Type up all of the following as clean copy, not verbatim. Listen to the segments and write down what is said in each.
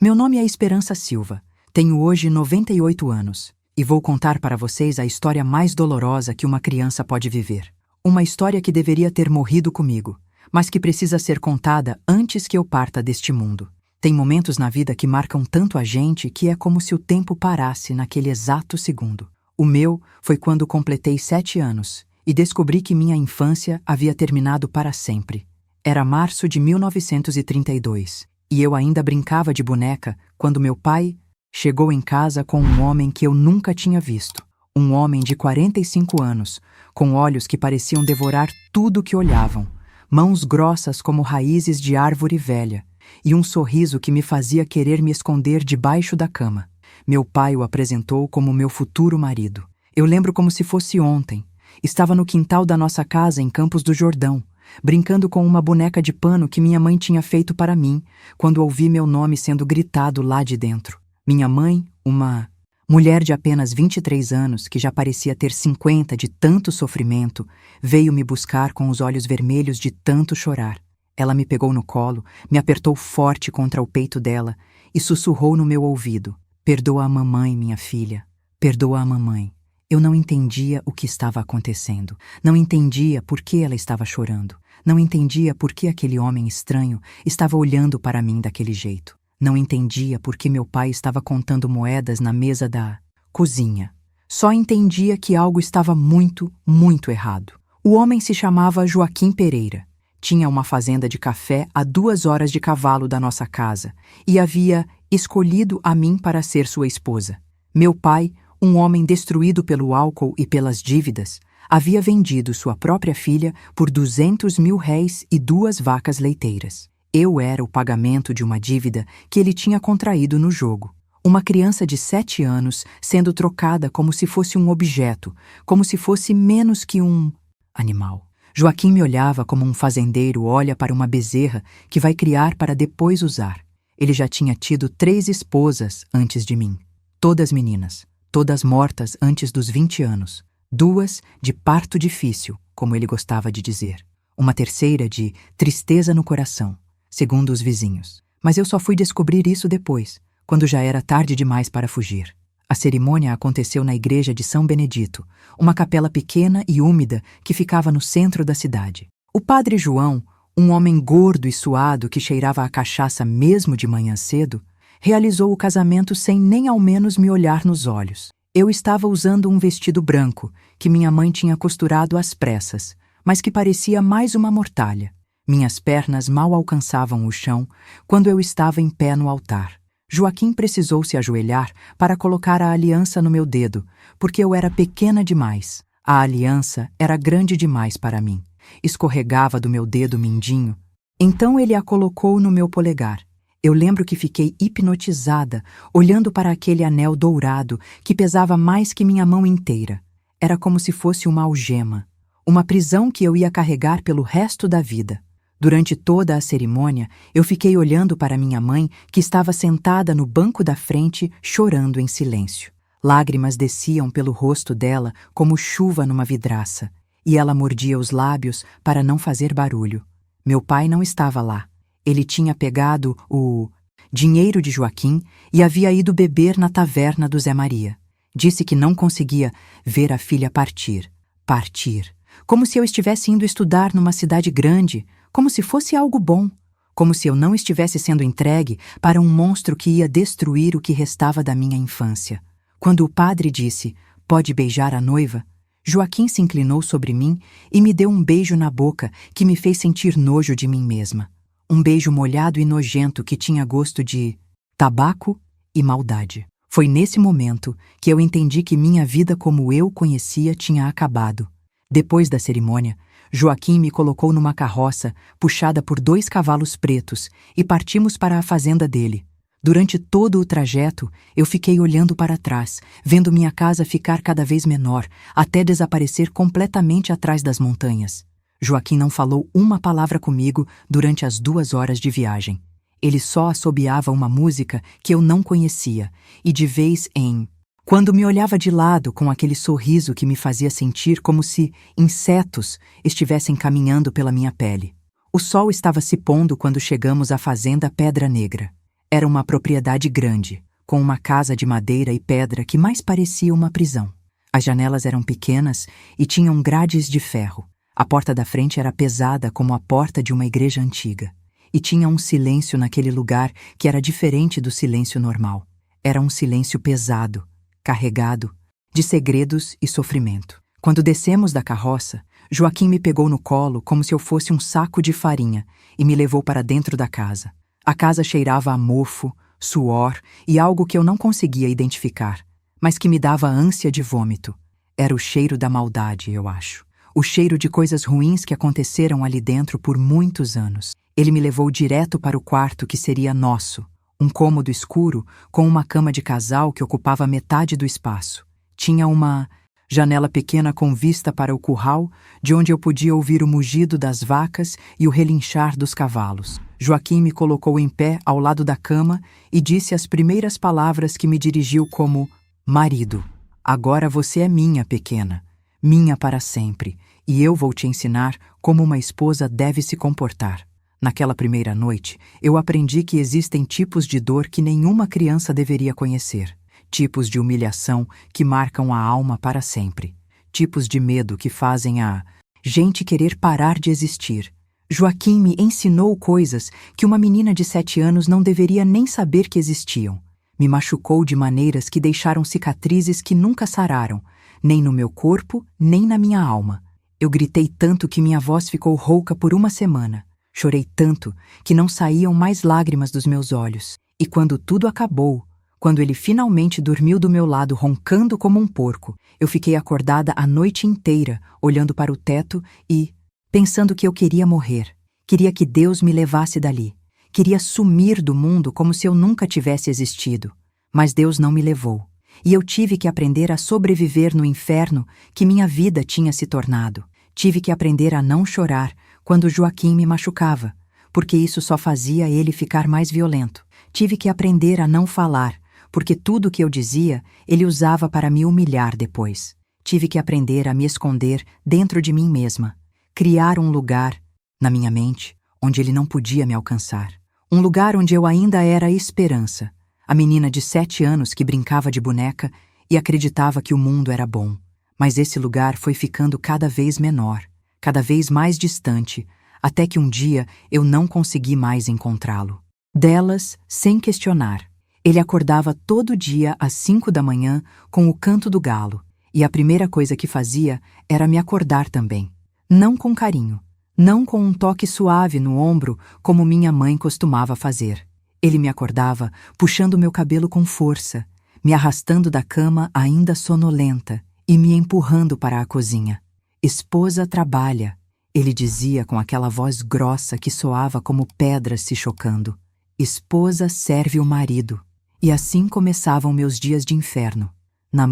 Meu nome é Esperança Silva, tenho hoje 98 anos e vou contar para vocês a história mais dolorosa que uma criança pode viver. Uma história que deveria ter morrido comigo, mas que precisa ser contada antes que eu parta deste mundo. Tem momentos na vida que marcam tanto a gente que é como se o tempo parasse naquele exato segundo. O meu foi quando completei 7 anos e descobri que minha infância havia terminado para sempre. Era março de 1932 e eu ainda brincava de boneca quando meu pai chegou em casa com um homem que eu nunca tinha visto. Um homem de 45 anos, com olhos que pareciam devorar tudo que olhavam, mãos grossas como raízes de árvore velha e um sorriso que me fazia querer me esconder debaixo da cama. Meu pai o apresentou como meu futuro marido. Eu lembro como se fosse ontem. Estava no quintal da nossa casa em Campos do Jordão, brincando com uma boneca de pano que minha mãe tinha feito para mim, quando ouvi meu nome sendo gritado lá de dentro. Minha mãe, uma mulher de apenas 23 anos, que já parecia ter 50 de tanto sofrimento, veio me buscar com os olhos vermelhos de tanto chorar. Ela me pegou no colo, me apertou forte contra o peito dela e sussurrou no meu ouvido: "Perdoa a mamãe, minha filha. Perdoa a mamãe." Eu não entendia o que estava acontecendo. Não entendia por que ela estava chorando. Não entendia por que aquele homem estranho estava olhando para mim daquele jeito. Não entendia por que meu pai estava contando moedas na mesa da cozinha. Só entendia que algo estava muito, muito errado. O homem se chamava Joaquim Pereira. Tinha uma fazenda de café a 2 horas de cavalo da nossa casa e havia escolhido a mim para ser sua esposa. Meu pai, um homem destruído pelo álcool e pelas dívidas, havia vendido sua própria filha por 200 mil réis e 2 vacas leiteiras. Eu era o pagamento de uma dívida que ele tinha contraído no jogo. Uma criança de 7 anos sendo trocada como se fosse um objeto, como se fosse menos que um animal. Joaquim me olhava como um fazendeiro olha para uma bezerra que vai criar para depois usar. Ele já tinha tido 3 esposas antes de mim, todas meninas. Todas mortas antes dos 20 anos. 2 de parto difícil, como ele gostava de dizer. Uma terceira de tristeza no coração, segundo os vizinhos. Mas eu só fui descobrir isso depois, quando já era tarde demais para fugir. A cerimônia aconteceu na igreja de São Benedito, uma capela pequena e úmida que ficava no centro da cidade. O padre João, um homem gordo e suado que cheirava a cachaça mesmo de manhã cedo, realizou o casamento sem nem ao menos me olhar nos olhos. Eu estava usando um vestido branco, que minha mãe tinha costurado às pressas, mas que parecia mais uma mortalha. Minhas pernas mal alcançavam o chão quando eu estava em pé no altar. Joaquim precisou se ajoelhar para colocar a aliança no meu dedo, porque eu era pequena demais. A aliança era grande demais para mim. Escorregava do meu dedo mindinho. Então ele a colocou no meu polegar. Eu lembro que fiquei hipnotizada, olhando para aquele anel dourado que pesava mais que minha mão inteira. Era como se fosse uma algema, uma prisão que eu ia carregar pelo resto da vida. Durante toda a cerimônia, eu fiquei olhando para minha mãe, que estava sentada no banco da frente, chorando em silêncio. Lágrimas desciam pelo rosto dela como chuva numa vidraça, e ela mordia os lábios para não fazer barulho. Meu pai não estava lá. Ele tinha pegado o dinheiro de Joaquim e havia ido beber na taverna do Zé Maria. Disse que não conseguia ver a filha partir. Partir. Como se eu estivesse indo estudar numa cidade grande, como se fosse algo bom. Como se eu não estivesse sendo entregue para um monstro que ia destruir o que restava da minha infância. Quando o padre disse: "Pode beijar a noiva", Joaquim se inclinou sobre mim e me deu um beijo na boca que me fez sentir nojo de mim mesma. Um beijo molhado e nojento que tinha gosto de tabaco e maldade. Foi nesse momento que eu entendi que minha vida como eu conhecia tinha acabado. Depois da cerimônia, Joaquim me colocou numa carroça puxada por 2 cavalos pretos e partimos para a fazenda dele. Durante todo o trajeto, eu fiquei olhando para trás, vendo minha casa ficar cada vez menor, até desaparecer completamente atrás das montanhas. Joaquim não falou uma palavra comigo durante as 2 horas de viagem. Ele só assobiava uma música que eu não conhecia, e de vez em quando me olhava de lado com aquele sorriso que me fazia sentir como se insetos estivessem caminhando pela minha pele. O sol estava se pondo quando chegamos à fazenda Pedra Negra. Era uma propriedade grande, com uma casa de madeira e pedra que mais parecia uma prisão. As janelas eram pequenas e tinham grades de ferro. A porta da frente era pesada como a porta de uma igreja antiga. E tinha um silêncio naquele lugar que era diferente do silêncio normal. Era um silêncio pesado, carregado, de segredos e sofrimento. Quando descemos da carroça, Joaquim me pegou no colo como se eu fosse um saco de farinha e me levou para dentro da casa. A casa cheirava a mofo, suor e algo que eu não conseguia identificar, mas que me dava ânsia de vômito. Era o cheiro da maldade, eu acho. O cheiro de coisas ruins que aconteceram ali dentro por muitos anos. Ele me levou direto para o quarto que seria nosso, um cômodo escuro com uma cama de casal que ocupava metade do espaço. Tinha uma janela pequena com vista para o curral, de onde eu podia ouvir o mugido das vacas e o relinchar dos cavalos. Joaquim me colocou em pé ao lado da cama e disse as primeiras palavras que me dirigiu como marido. Agora você é minha, pequena, minha para sempre, e eu vou te ensinar como uma esposa deve se comportar. Naquela primeira noite, eu aprendi que existem tipos de dor que nenhuma criança deveria conhecer. Tipos de humilhação que marcam a alma para sempre. Tipos de medo que fazem a gente querer parar de existir. Joaquim me ensinou coisas que uma menina de 7 anos não deveria nem saber que existiam. Me machucou de maneiras que deixaram cicatrizes que nunca sararam, nem no meu corpo, nem na minha alma. Eu gritei tanto que minha voz ficou rouca por uma semana. Chorei tanto que não saíam mais lágrimas dos meus olhos. E quando tudo acabou, quando ele finalmente dormiu do meu lado roncando como um porco, eu fiquei acordada a noite inteira, olhando para o teto e pensando que eu queria morrer. Queria que Deus me levasse dali. Queria sumir do mundo como se eu nunca tivesse existido. Mas Deus não me levou. E eu tive que aprender a sobreviver no inferno que minha vida tinha se tornado. Tive que aprender a não chorar quando Joaquim me machucava, porque isso só fazia ele ficar mais violento. Tive que aprender a não falar, porque tudo o que eu dizia, ele usava para me humilhar depois. Tive que aprender a me esconder dentro de mim mesma, criar um lugar, na minha mente, onde ele não podia me alcançar. Um lugar onde eu ainda era a esperança, a menina de 7 anos que brincava de boneca e acreditava que o mundo era bom. Mas esse lugar foi ficando cada vez menor, cada vez mais distante, até que um dia eu não consegui mais encontrá-lo. Delas, sem questionar. Ele acordava todo dia às 5 da manhã com o canto do galo, e a primeira coisa que fazia era me acordar também. Não com carinho, não com um toque suave no ombro como minha mãe costumava fazer. Ele me acordava puxando meu cabelo com força, me arrastando da cama ainda sonolenta e me empurrando para a cozinha. Esposa trabalha, ele dizia com aquela voz grossa que soava como pedras se chocando. Esposa serve o marido. E assim começavam meus dias de inferno. Na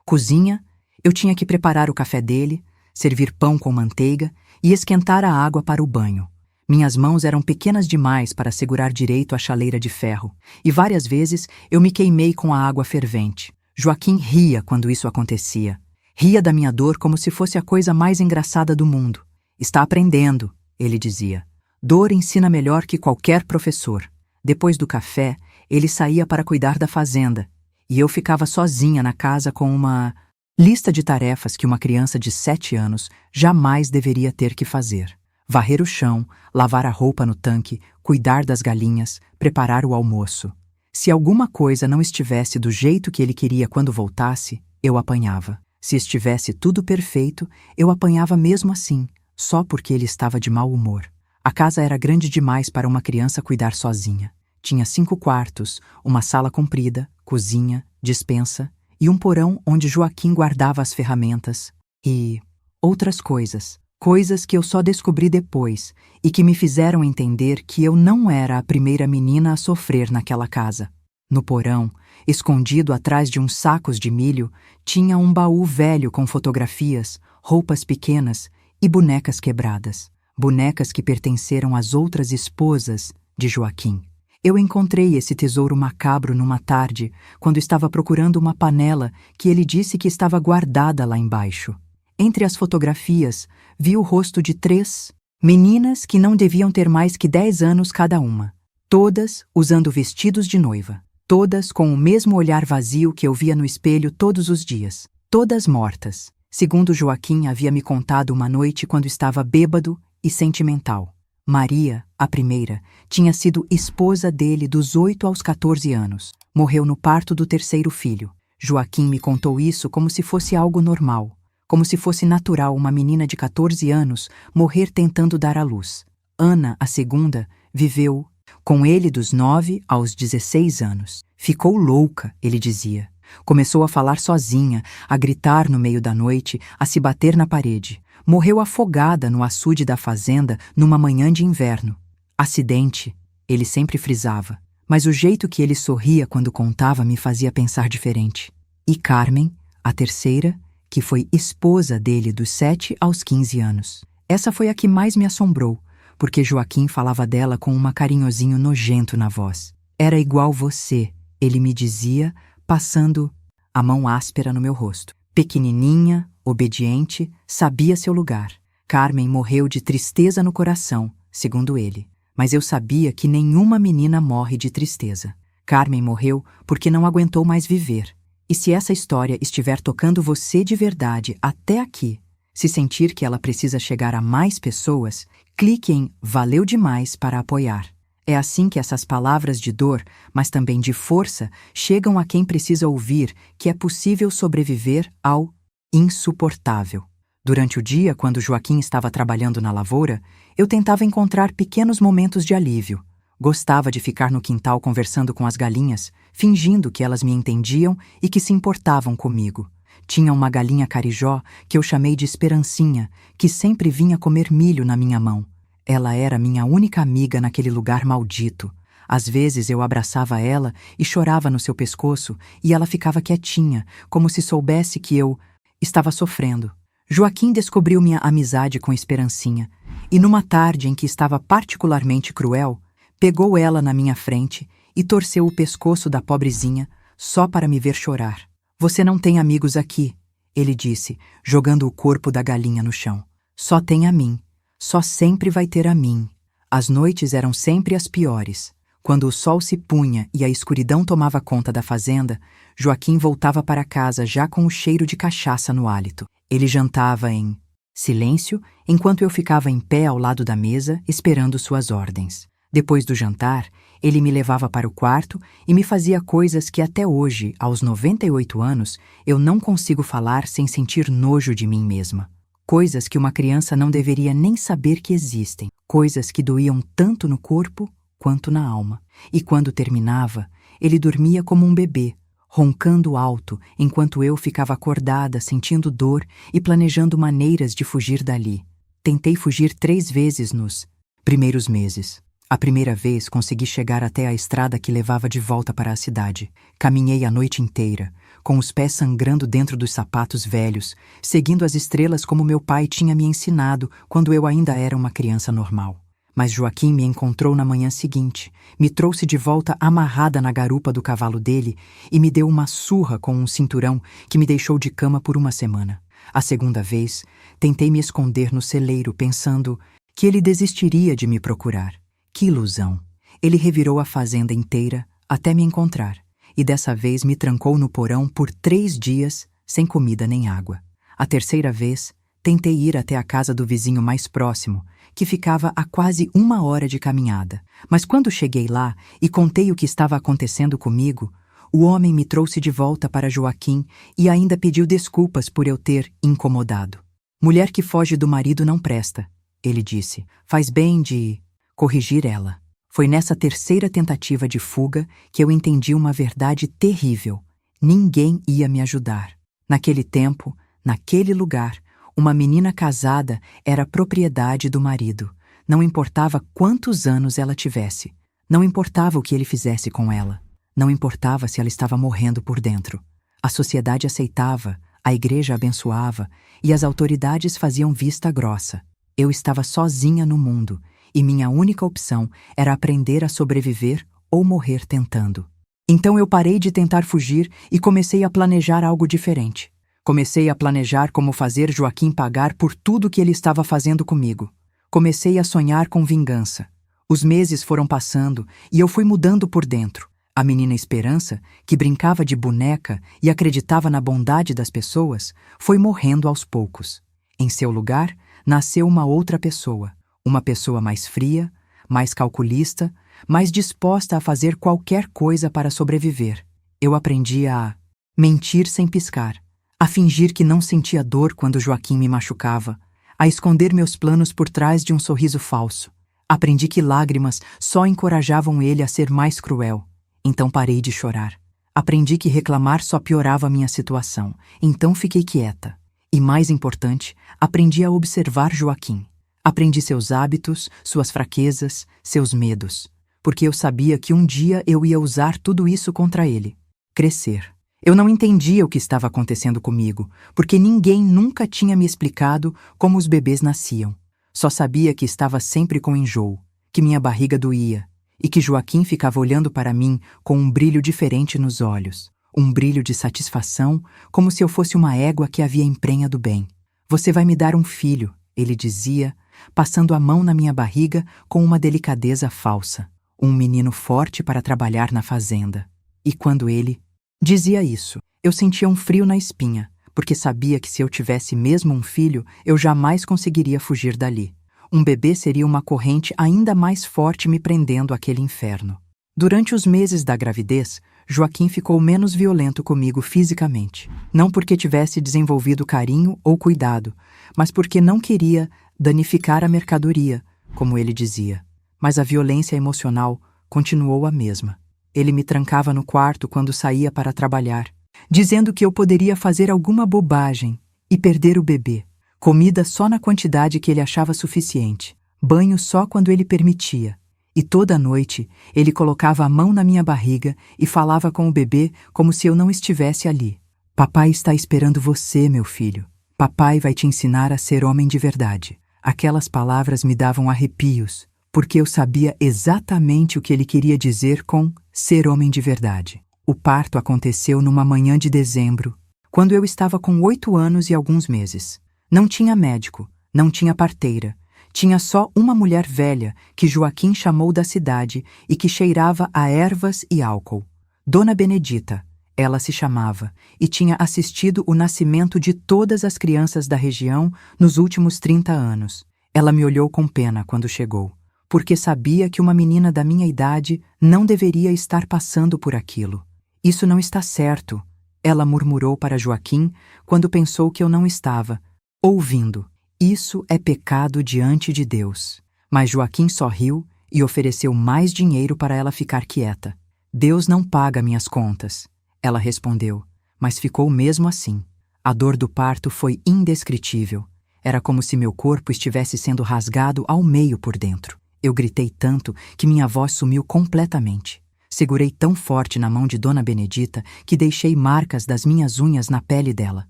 cozinha, eu tinha que preparar o café dele, servir pão com manteiga e esquentar a água para o banho. Minhas mãos eram pequenas demais para segurar direito a chaleira de ferro, e várias vezes eu me queimei com a água fervente. Joaquim ria quando isso acontecia. Ria da minha dor como se fosse a coisa mais engraçada do mundo. Está aprendendo, ele dizia. Dor ensina melhor que qualquer professor. Depois do café, ele saía para cuidar da fazenda, e eu ficava sozinha na casa com uma lista de tarefas que uma criança de 7 anos jamais deveria ter que fazer. Varrer o chão, lavar a roupa no tanque, cuidar das galinhas, preparar o almoço. Se alguma coisa não estivesse do jeito que ele queria quando voltasse, eu apanhava. Se estivesse tudo perfeito, eu apanhava mesmo assim, só porque ele estava de mau humor. A casa era grande demais para uma criança cuidar sozinha. Tinha 5 quartos, uma sala comprida, cozinha, despensa e um porão onde Joaquim guardava as ferramentas e outras coisas. Coisas que eu só descobri depois e que me fizeram entender que eu não era a primeira menina a sofrer naquela casa. No porão, escondido atrás de uns sacos de milho, tinha um baú velho com fotografias, roupas pequenas e bonecas quebradas. Bonecas que pertenceram às outras esposas de Joaquim. Eu encontrei esse tesouro macabro numa tarde, quando estava procurando uma panela que ele disse que estava guardada lá embaixo. Entre as fotografias, vi o rosto de 3 meninas que não deviam ter mais que 10 anos cada uma. Todas usando vestidos de noiva. Todas com o mesmo olhar vazio que eu via no espelho todos os dias. Todas mortas, segundo Joaquim havia me contado uma noite quando estava bêbado e sentimental. Maria, a primeira, tinha sido esposa dele dos 8 aos 14 anos. Morreu no parto do terceiro filho. Joaquim me contou isso como se fosse algo normal, como se fosse natural uma menina de 14 anos morrer tentando dar à luz. Ana, a segunda, viveu com ele dos 9 aos 16 anos. Ficou louca, ele dizia. Começou a falar sozinha, a gritar no meio da noite, a se bater na parede. Morreu afogada no açude da fazenda numa manhã de inverno. Acidente, ele sempre frisava, mas o jeito que ele sorria quando contava me fazia pensar diferente. E Carmen, a terceira, que foi esposa dele dos 7 aos 15 anos. Essa foi a que mais me assombrou, porque Joaquim falava dela com um carinhozinho nojento na voz. Era igual você, ele me dizia, passando a mão áspera no meu rosto. Pequenininha, obediente, sabia seu lugar. Carmen morreu de tristeza no coração, segundo ele. Mas eu sabia que nenhuma menina morre de tristeza. Carmen morreu porque não aguentou mais viver. E se essa história estiver tocando você de verdade até aqui, se sentir que ela precisa chegar a mais pessoas, clique em Valeu Demais para apoiar. É assim que essas palavras de dor, mas também de força, chegam a quem precisa ouvir que é possível sobreviver ao insuportável. Durante o dia, quando Joaquim estava trabalhando na lavoura, eu tentava encontrar pequenos momentos de alívio. Gostava de ficar no quintal conversando com as galinhas, fingindo que elas me entendiam e que se importavam comigo. Tinha uma galinha carijó que eu chamei de Esperancinha, que sempre vinha comer milho na minha mão. Ela era minha única amiga naquele lugar maldito. Às vezes eu abraçava ela e chorava no seu pescoço e ela ficava quietinha, como se soubesse que eu estava sofrendo. Joaquim descobriu minha amizade com Esperancinha e numa tarde em que estava particularmente cruel, pegou ela na minha frente e torceu o pescoço da pobrezinha só para me ver chorar. Você não tem amigos aqui, ele disse, jogando o corpo da galinha no chão. Só tem a mim. Só sempre vai ter a mim. As noites eram sempre as piores. Quando o sol se punha e a escuridão tomava conta da fazenda, Joaquim voltava para casa já com o cheiro de cachaça no hálito. Ele jantava em silêncio, enquanto eu ficava em pé ao lado da mesa, esperando suas ordens. Depois do jantar, ele me levava para o quarto e me fazia coisas que até hoje, aos 98 anos, eu não consigo falar sem sentir nojo de mim mesma. Coisas que uma criança não deveria nem saber que existem. Coisas que doíam tanto no corpo quanto na alma. E quando terminava, ele dormia como um bebê, roncando alto, enquanto eu ficava acordada, sentindo dor e planejando maneiras de fugir dali. Tentei fugir 3 vezes nos primeiros meses. A primeira vez consegui chegar até a estrada que levava de volta para a cidade. Caminhei a noite inteira, com os pés sangrando dentro dos sapatos velhos, seguindo as estrelas como meu pai tinha me ensinado quando eu ainda era uma criança normal. Mas Joaquim me encontrou na manhã seguinte, me trouxe de volta amarrada na garupa do cavalo dele e me deu uma surra com um cinturão que me deixou de cama por uma semana. A segunda vez, tentei me esconder no celeiro pensando que ele desistiria de me procurar. Que ilusão! Ele revirou a fazenda inteira até me encontrar, e dessa vez me trancou no porão por 3 dias, sem comida nem água. A terceira vez, tentei ir até a casa do vizinho mais próximo, que ficava a quase 1 hora de caminhada. Mas quando cheguei lá e contei o que estava acontecendo comigo, o homem me trouxe de volta para Joaquim e ainda pediu desculpas por eu ter incomodado. Mulher que foge do marido não presta, ele disse. Faz bem de corrigir ela. Foi nessa terceira tentativa de fuga que eu entendi uma verdade terrível. Ninguém ia me ajudar. Naquele tempo, naquele lugar, uma menina casada era propriedade do marido. Não importava quantos anos ela tivesse. Não importava o que ele fizesse com ela. Não importava se ela estava morrendo por dentro. A sociedade aceitava, a igreja abençoava e as autoridades faziam vista grossa. Eu estava sozinha no mundo. E minha única opção era aprender a sobreviver ou morrer tentando. Então eu parei de tentar fugir e comecei a planejar algo diferente. Comecei a planejar como fazer Joaquim pagar por tudo que ele estava fazendo comigo. Comecei a sonhar com vingança. Os meses foram passando e eu fui mudando por dentro. A menina Esperança, que brincava de boneca e acreditava na bondade das pessoas, foi morrendo aos poucos. Em seu lugar, nasceu uma outra pessoa. Uma pessoa mais fria, mais calculista, mais disposta a fazer qualquer coisa para sobreviver. Eu aprendi a mentir sem piscar, a fingir que não sentia dor quando Joaquim me machucava, a esconder meus planos por trás de um sorriso falso. Aprendi que lágrimas só encorajavam ele a ser mais cruel. Então parei de chorar. Aprendi que reclamar só piorava a minha situação. Então fiquei quieta. E mais importante, aprendi a observar Joaquim. Aprendi seus hábitos, suas fraquezas, seus medos. Porque eu sabia que um dia eu ia usar tudo isso contra ele. Crescer. Eu não entendia o que estava acontecendo comigo, porque ninguém nunca tinha me explicado como os bebês nasciam. Só sabia que estava sempre com enjoo, que minha barriga doía, e que Joaquim ficava olhando para mim com um brilho diferente nos olhos, um brilho de satisfação, como se eu fosse uma égua que havia emprenha do bem. Você vai me dar um filho, ele dizia, passando a mão na minha barriga com uma delicadeza falsa. Um menino forte para trabalhar na fazenda. E quando ele dizia isso, eu sentia um frio na espinha, porque sabia que se eu tivesse mesmo um filho, eu jamais conseguiria fugir dali. Um bebê seria uma corrente ainda mais forte me prendendo àquele inferno. Durante os meses da gravidez, Joaquim ficou menos violento comigo fisicamente. Não porque tivesse desenvolvido carinho ou cuidado, mas porque não queria danificar a mercadoria, como ele dizia. Mas a violência emocional continuou a mesma. Ele me trancava no quarto quando saía para trabalhar, dizendo que eu poderia fazer alguma bobagem e perder o bebê. Comida só na quantidade que ele achava suficiente. Banho só quando ele permitia. E toda noite ele colocava a mão na minha barriga e falava com o bebê como se eu não estivesse ali. Papai está esperando você, meu filho. Papai vai te ensinar a ser homem de verdade. Aquelas palavras me davam arrepios, porque eu sabia exatamente o que ele queria dizer com ser homem de verdade. O parto aconteceu numa manhã de dezembro, quando eu estava com 8 anos e alguns meses. Não tinha médico, não tinha parteira. Tinha só uma mulher velha que Joaquim chamou da cidade e que cheirava a ervas e álcool. Dona Benedita, ela se chamava, e tinha assistido o nascimento de todas as crianças da região nos últimos 30 anos. Ela me olhou com pena quando chegou, porque sabia que uma menina da minha idade não deveria estar passando por aquilo. Isso não está certo, ela murmurou para Joaquim quando pensou que eu não estava ouvindo. Isso é pecado diante de Deus. Mas Joaquim só riu e ofereceu mais dinheiro para ela ficar quieta. Deus não paga minhas contas, ela respondeu, mas ficou mesmo assim. A dor do parto foi indescritível. Era como se meu corpo estivesse sendo rasgado ao meio por dentro. Eu gritei tanto que minha voz sumiu completamente. Segurei tão forte na mão de Dona Benedita que deixei marcas das minhas unhas na pele dela.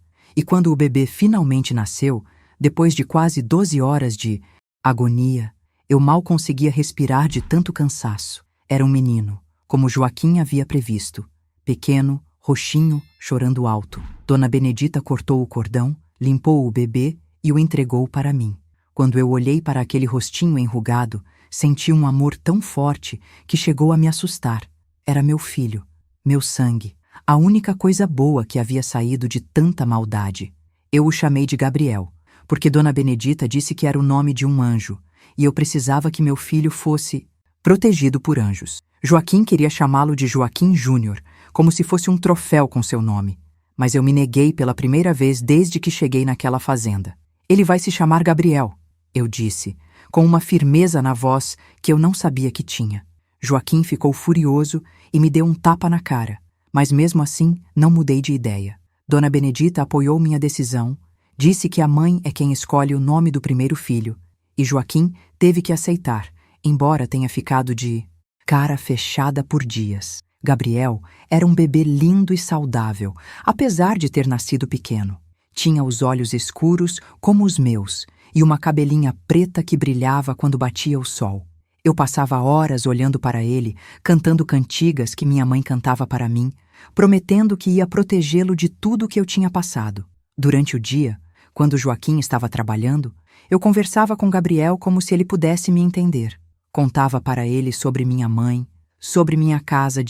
E quando o bebê finalmente nasceu, depois de quase 12 horas de agonia, eu mal conseguia respirar de tanto cansaço. Era um menino, como Joaquim havia previsto. Pequeno, roxinho, chorando alto. Dona Benedita cortou o cordão, limpou o bebê e o entregou para mim. Quando eu olhei para aquele rostinho enrugado, senti um amor tão forte que chegou a me assustar. Era meu filho, meu sangue, a única coisa boa que havia saído de tanta maldade. Eu o chamei de Gabriel, porque Dona Benedita disse que era o nome de um anjo, e eu precisava que meu filho fosse protegido por anjos. Joaquim queria chamá-lo de Joaquim Júnior, como se fosse um troféu com seu nome, mas eu me neguei pela primeira vez desde que cheguei naquela fazenda. Ele vai se chamar Gabriel, eu disse, com uma firmeza na voz que eu não sabia que tinha. Joaquim ficou furioso e me deu um tapa na cara, mas mesmo assim não mudei de ideia. Dona Benedita apoiou minha decisão, disse que a mãe é quem escolhe o nome do primeiro filho, e Joaquim teve que aceitar, embora tenha ficado de cara fechada por dias. Gabriel era um bebê lindo e saudável, apesar de ter nascido pequeno. Tinha os olhos escuros como os meus e uma cabelinha preta que brilhava quando batia o sol. Eu passava horas olhando para ele, cantando cantigas que minha mãe cantava para mim, prometendo que ia protegê-lo de tudo o que eu tinha passado. Durante o dia, quando Joaquim estava trabalhando, eu conversava com Gabriel como se ele pudesse me entender. Contava para ele sobre minha mãe, sobre minha casa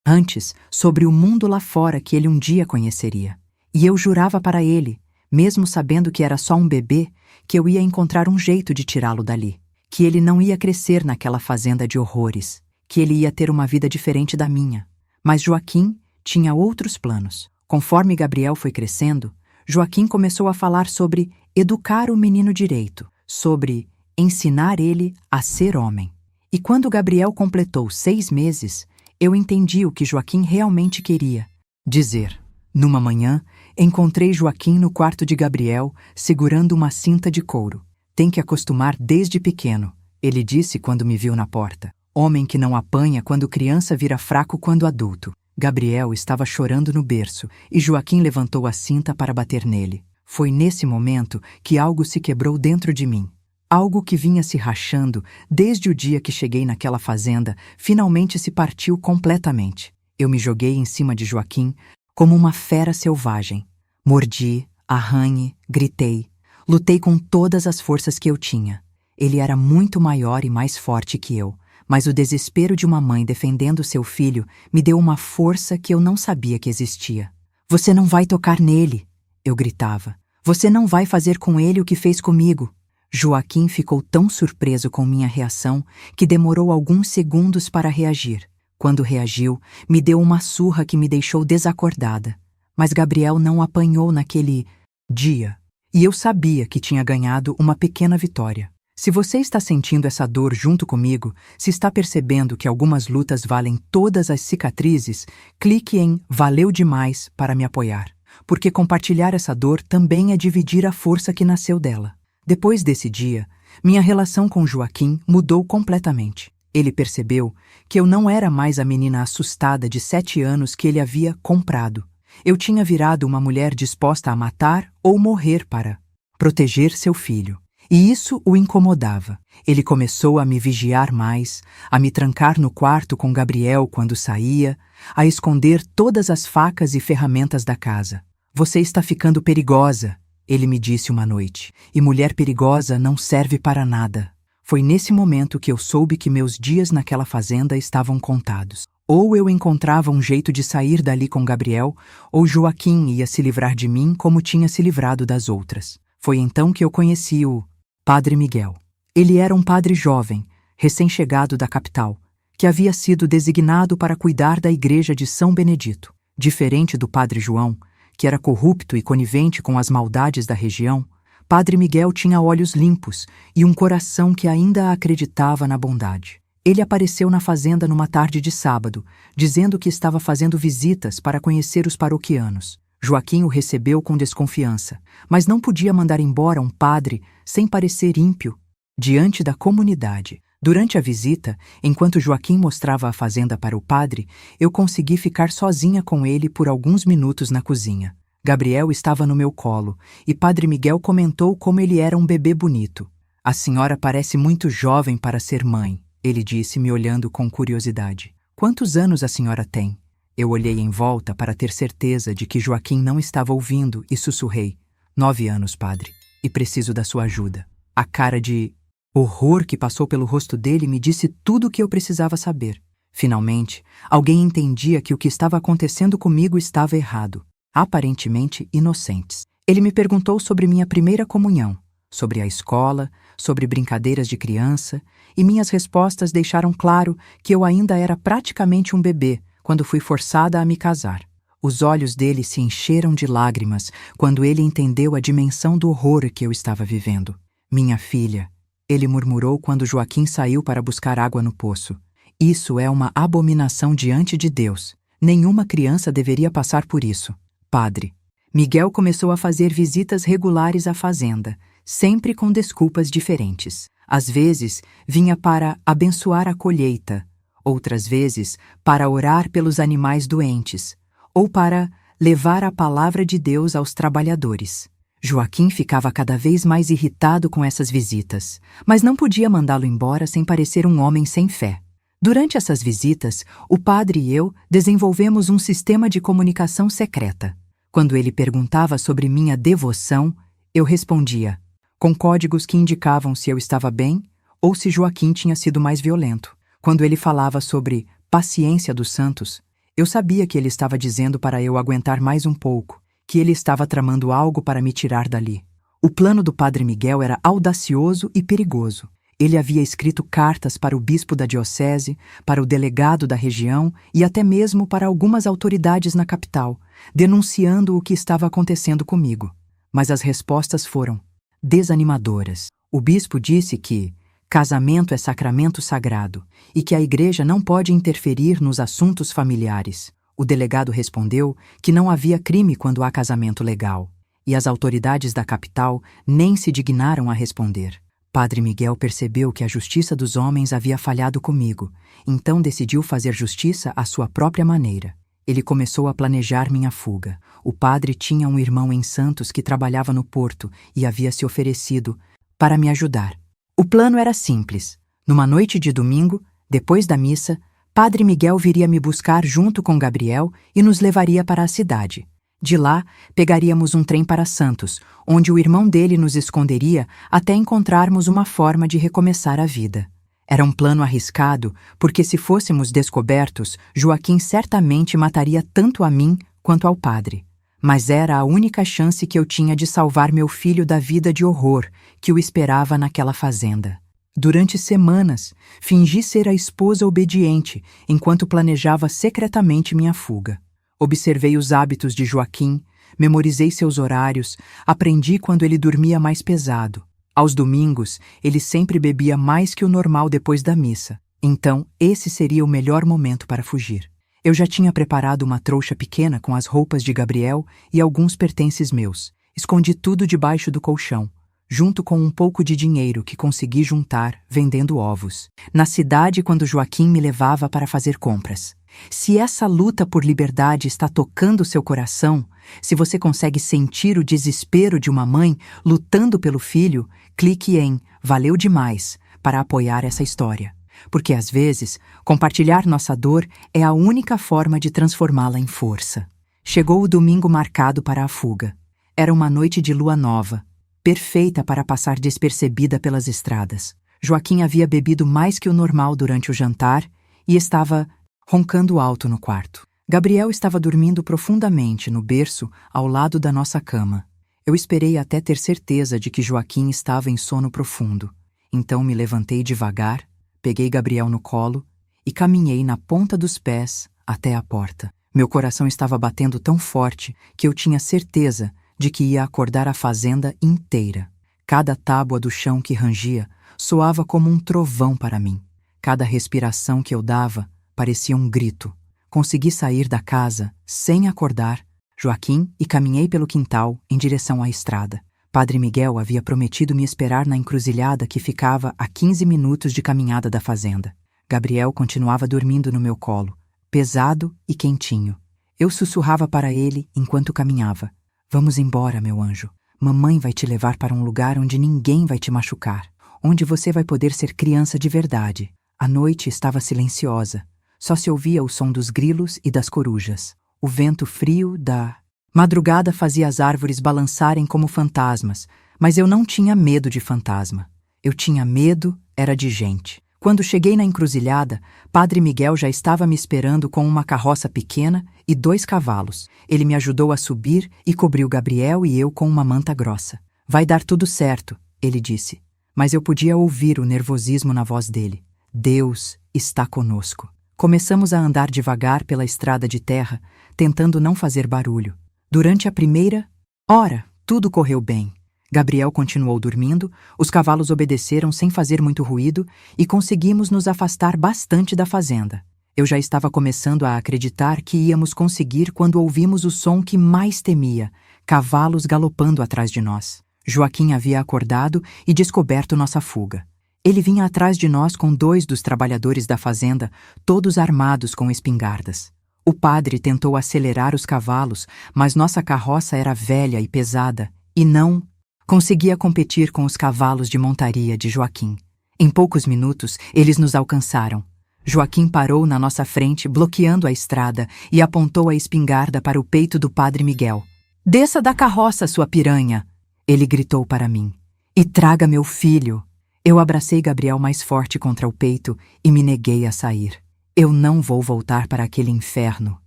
antes, sobre o mundo lá fora que ele um dia conheceria. E eu jurava para ele, mesmo sabendo que era só um bebê, que eu ia encontrar um jeito de tirá-lo dali, que ele não ia crescer naquela fazenda de horrores, que ele ia ter uma vida diferente da minha. Mas Joaquim tinha outros planos. Conforme Gabriel foi crescendo, Joaquim começou a falar sobre educar o menino direito, sobre ensinar ele a ser homem. E quando Gabriel completou 6 meses, eu entendi o que Joaquim realmente queria dizer. Numa manhã, encontrei Joaquim no quarto de Gabriel, segurando uma cinta de couro. Tem que acostumar desde pequeno, ele disse quando me viu na porta. Homem que não apanha quando criança vira fraco quando adulto. Gabriel estava chorando no berço e Joaquim levantou a cinta para bater nele. Foi nesse momento que algo se quebrou dentro de mim. Algo que vinha se rachando desde o dia que cheguei naquela fazenda finalmente se partiu completamente. Eu me joguei em cima de Joaquim como uma fera selvagem. Mordi, arranhei, gritei. Lutei com todas as forças que eu tinha. Ele era muito maior e mais forte que eu, mas o desespero de uma mãe defendendo seu filho me deu uma força que eu não sabia que existia. Você não vai tocar nele, eu gritava. Você não vai fazer com ele o que fez comigo. Joaquim ficou tão surpreso com minha reação que demorou alguns segundos para reagir. Quando reagiu, me deu uma surra que me deixou desacordada. Mas Gabriel não apanhou naquele dia. E eu sabia que tinha ganhado uma pequena vitória. Se você está sentindo essa dor junto comigo, se está percebendo que algumas lutas valem todas as cicatrizes, clique em "Valeu demais" para me apoiar. Porque compartilhar essa dor também é dividir a força que nasceu dela. Depois desse dia, minha relação com Joaquim mudou completamente. Ele percebeu que eu não era mais a menina assustada de 7 anos que ele havia comprado. Eu tinha virado uma mulher disposta a matar ou morrer para proteger seu filho. E isso o incomodava. Ele começou a me vigiar mais, a me trancar no quarto com Gabriel quando saía, a esconder todas as facas e ferramentas da casa. Você está ficando perigosa, ele me disse uma noite, e mulher perigosa não serve para nada. Foi nesse momento que eu soube que meus dias naquela fazenda estavam contados. Ou eu encontrava um jeito de sair dali com Gabriel, ou Joaquim ia se livrar de mim como tinha se livrado das outras. Foi então que eu conheci o Padre Miguel. Ele era um padre jovem, recém-chegado da capital, que havia sido designado para cuidar da igreja de São Benedito. Diferente do Padre João, que era corrupto e conivente com as maldades da região, Padre Miguel tinha olhos limpos e um coração que ainda acreditava na bondade. Ele apareceu na fazenda numa tarde de sábado, dizendo que estava fazendo visitas para conhecer os paroquianos. Joaquim o recebeu com desconfiança, mas não podia mandar embora um padre sem parecer ímpio diante da comunidade. Durante a visita, enquanto Joaquim mostrava a fazenda para o padre, eu consegui ficar sozinha com ele por alguns minutos na cozinha. Gabriel estava no meu colo, e Padre Miguel comentou como ele era um bebê bonito. "A senhora parece muito jovem para ser mãe", ele disse, me olhando com curiosidade. "Quantos anos a senhora tem?" Eu olhei em volta para ter certeza de que Joaquim não estava ouvindo e sussurrei. 9 anos, padre, e preciso da sua ajuda." A cara de horror que passou pelo rosto dele me disse tudo o que eu precisava saber. Finalmente, alguém entendia que o que estava acontecendo comigo estava errado. Aparentemente inocentes. Ele me perguntou sobre minha primeira comunhão, sobre a escola, sobre brincadeiras de criança, e minhas respostas deixaram claro que eu ainda era praticamente um bebê quando fui forçada a me casar. Os olhos dele se encheram de lágrimas quando ele entendeu a dimensão do horror que eu estava vivendo. "Minha filha", ele murmurou quando Joaquim saiu para buscar água no poço. "Isso é uma abominação diante de Deus. Nenhuma criança deveria passar por isso." Padre Miguel começou a fazer visitas regulares à fazenda, sempre com desculpas diferentes. Às vezes, vinha para abençoar a colheita, outras vezes, para orar pelos animais doentes, ou para levar a palavra de Deus aos trabalhadores. Joaquim ficava cada vez mais irritado com essas visitas, mas não podia mandá-lo embora sem parecer um homem sem fé. Durante essas visitas, o padre e eu desenvolvemos um sistema de comunicação secreta. Quando ele perguntava sobre minha devoção, eu respondia, com códigos que indicavam se eu estava bem ou se Joaquim tinha sido mais violento. Quando ele falava sobre paciência dos santos, eu sabia que ele estava dizendo para eu aguentar mais um pouco, que ele estava tramando algo para me tirar dali. O plano do Padre Miguel era audacioso e perigoso. Ele havia escrito cartas para o bispo da diocese, para o delegado da região e até mesmo para algumas autoridades na capital, denunciando o que estava acontecendo comigo. Mas as respostas foram desanimadoras. O bispo disse que casamento é sacramento sagrado e que a igreja não pode interferir nos assuntos familiares. O delegado respondeu que não havia crime quando há casamento legal, e as autoridades da capital nem se dignaram a responder. Padre Miguel percebeu que a justiça dos homens havia falhado comigo, então decidiu fazer justiça à sua própria maneira. Ele começou a planejar minha fuga. O padre tinha um irmão em Santos que trabalhava no porto e havia se oferecido para me ajudar. O plano era simples. Numa noite de domingo, depois da missa, Padre Miguel viria me buscar junto com Gabriel e nos levaria para a cidade. De lá, pegaríamos um trem para Santos, onde o irmão dele nos esconderia até encontrarmos uma forma de recomeçar a vida. Era um plano arriscado, porque se fôssemos descobertos, Joaquim certamente mataria tanto a mim quanto ao padre. Mas era a única chance que eu tinha de salvar meu filho da vida de horror que o esperava naquela fazenda. Durante semanas, fingi ser a esposa obediente enquanto planejava secretamente minha fuga. Observei os hábitos de Joaquim, memorizei seus horários, aprendi quando ele dormia mais pesado. Aos domingos, ele sempre bebia mais que o normal depois da missa. Então, esse seria o melhor momento para fugir. Eu já tinha preparado uma trouxa pequena com as roupas de Gabriel e alguns pertences meus. Escondi tudo debaixo do colchão, junto com um pouco de dinheiro que consegui juntar vendendo ovos. Na cidade, quando Joaquim me levava para fazer compras. Se essa luta por liberdade está tocando seu coração, se você consegue sentir o desespero de uma mãe lutando pelo filho, clique em Valeu Demais para apoiar essa história. Porque às vezes, compartilhar nossa dor é a única forma de transformá-la em força. Chegou o domingo marcado para a fuga. Era uma noite de lua nova, perfeita para passar despercebida pelas estradas. Joaquim havia bebido mais que o normal durante o jantar e estava roncando alto no quarto. Gabriel estava dormindo profundamente no berço ao lado da nossa cama. Eu esperei até ter certeza de que Joaquim estava em sono profundo. Então me levantei devagar, peguei Gabriel no colo e caminhei na ponta dos pés até a porta. Meu coração estava batendo tão forte que eu tinha certeza de que ia acordar a fazenda inteira. Cada tábua do chão que rangia soava como um trovão para mim. Cada respiração que eu dava parecia um grito. Consegui sair da casa sem acordar Joaquim e caminhei pelo quintal em direção à estrada. Padre Miguel havia prometido me esperar na encruzilhada que ficava a 15 minutos de caminhada da fazenda. Gabriel continuava dormindo no meu colo, pesado e quentinho. Eu sussurrava para ele enquanto caminhava. Vamos embora, meu anjo. Mamãe vai te levar para um lugar onde ninguém vai te machucar, onde você vai poder ser criança de verdade. A noite estava silenciosa. Só se ouvia o som dos grilos e das corujas. O vento frio da madrugada fazia as árvores balançarem como fantasmas, mas eu não tinha medo de fantasma. Eu tinha medo, era de gente. Quando cheguei na encruzilhada, Padre Miguel já estava me esperando com uma carroça pequena e 2 cavalos. Ele me ajudou a subir e cobriu Gabriel e eu com uma manta grossa. Vai dar tudo certo, ele disse. Mas eu podia ouvir o nervosismo na voz dele. Deus está conosco. Começamos a andar devagar pela estrada de terra, tentando não fazer barulho. Durante a primeira hora, tudo correu bem. Gabriel continuou dormindo, os cavalos obedeceram sem fazer muito ruído e conseguimos nos afastar bastante da fazenda. Eu já estava começando a acreditar que íamos conseguir quando ouvimos o som que mais temia, cavalos galopando atrás de nós. Joaquim havia acordado e descoberto nossa fuga. Ele vinha atrás de nós com 2 dos trabalhadores da fazenda, todos armados com espingardas. O padre tentou acelerar os cavalos, mas nossa carroça era velha e pesada e não conseguia competir com os cavalos de montaria de Joaquim. Em poucos minutos, eles nos alcançaram. Joaquim parou na nossa frente, bloqueando a estrada, e apontou a espingarda para o peito do Padre Miguel. Desça da carroça, sua piranha! Ele gritou para mim. E traga meu filho! Eu abracei Gabriel mais forte contra o peito e me neguei a sair. Eu não vou voltar para aquele inferno,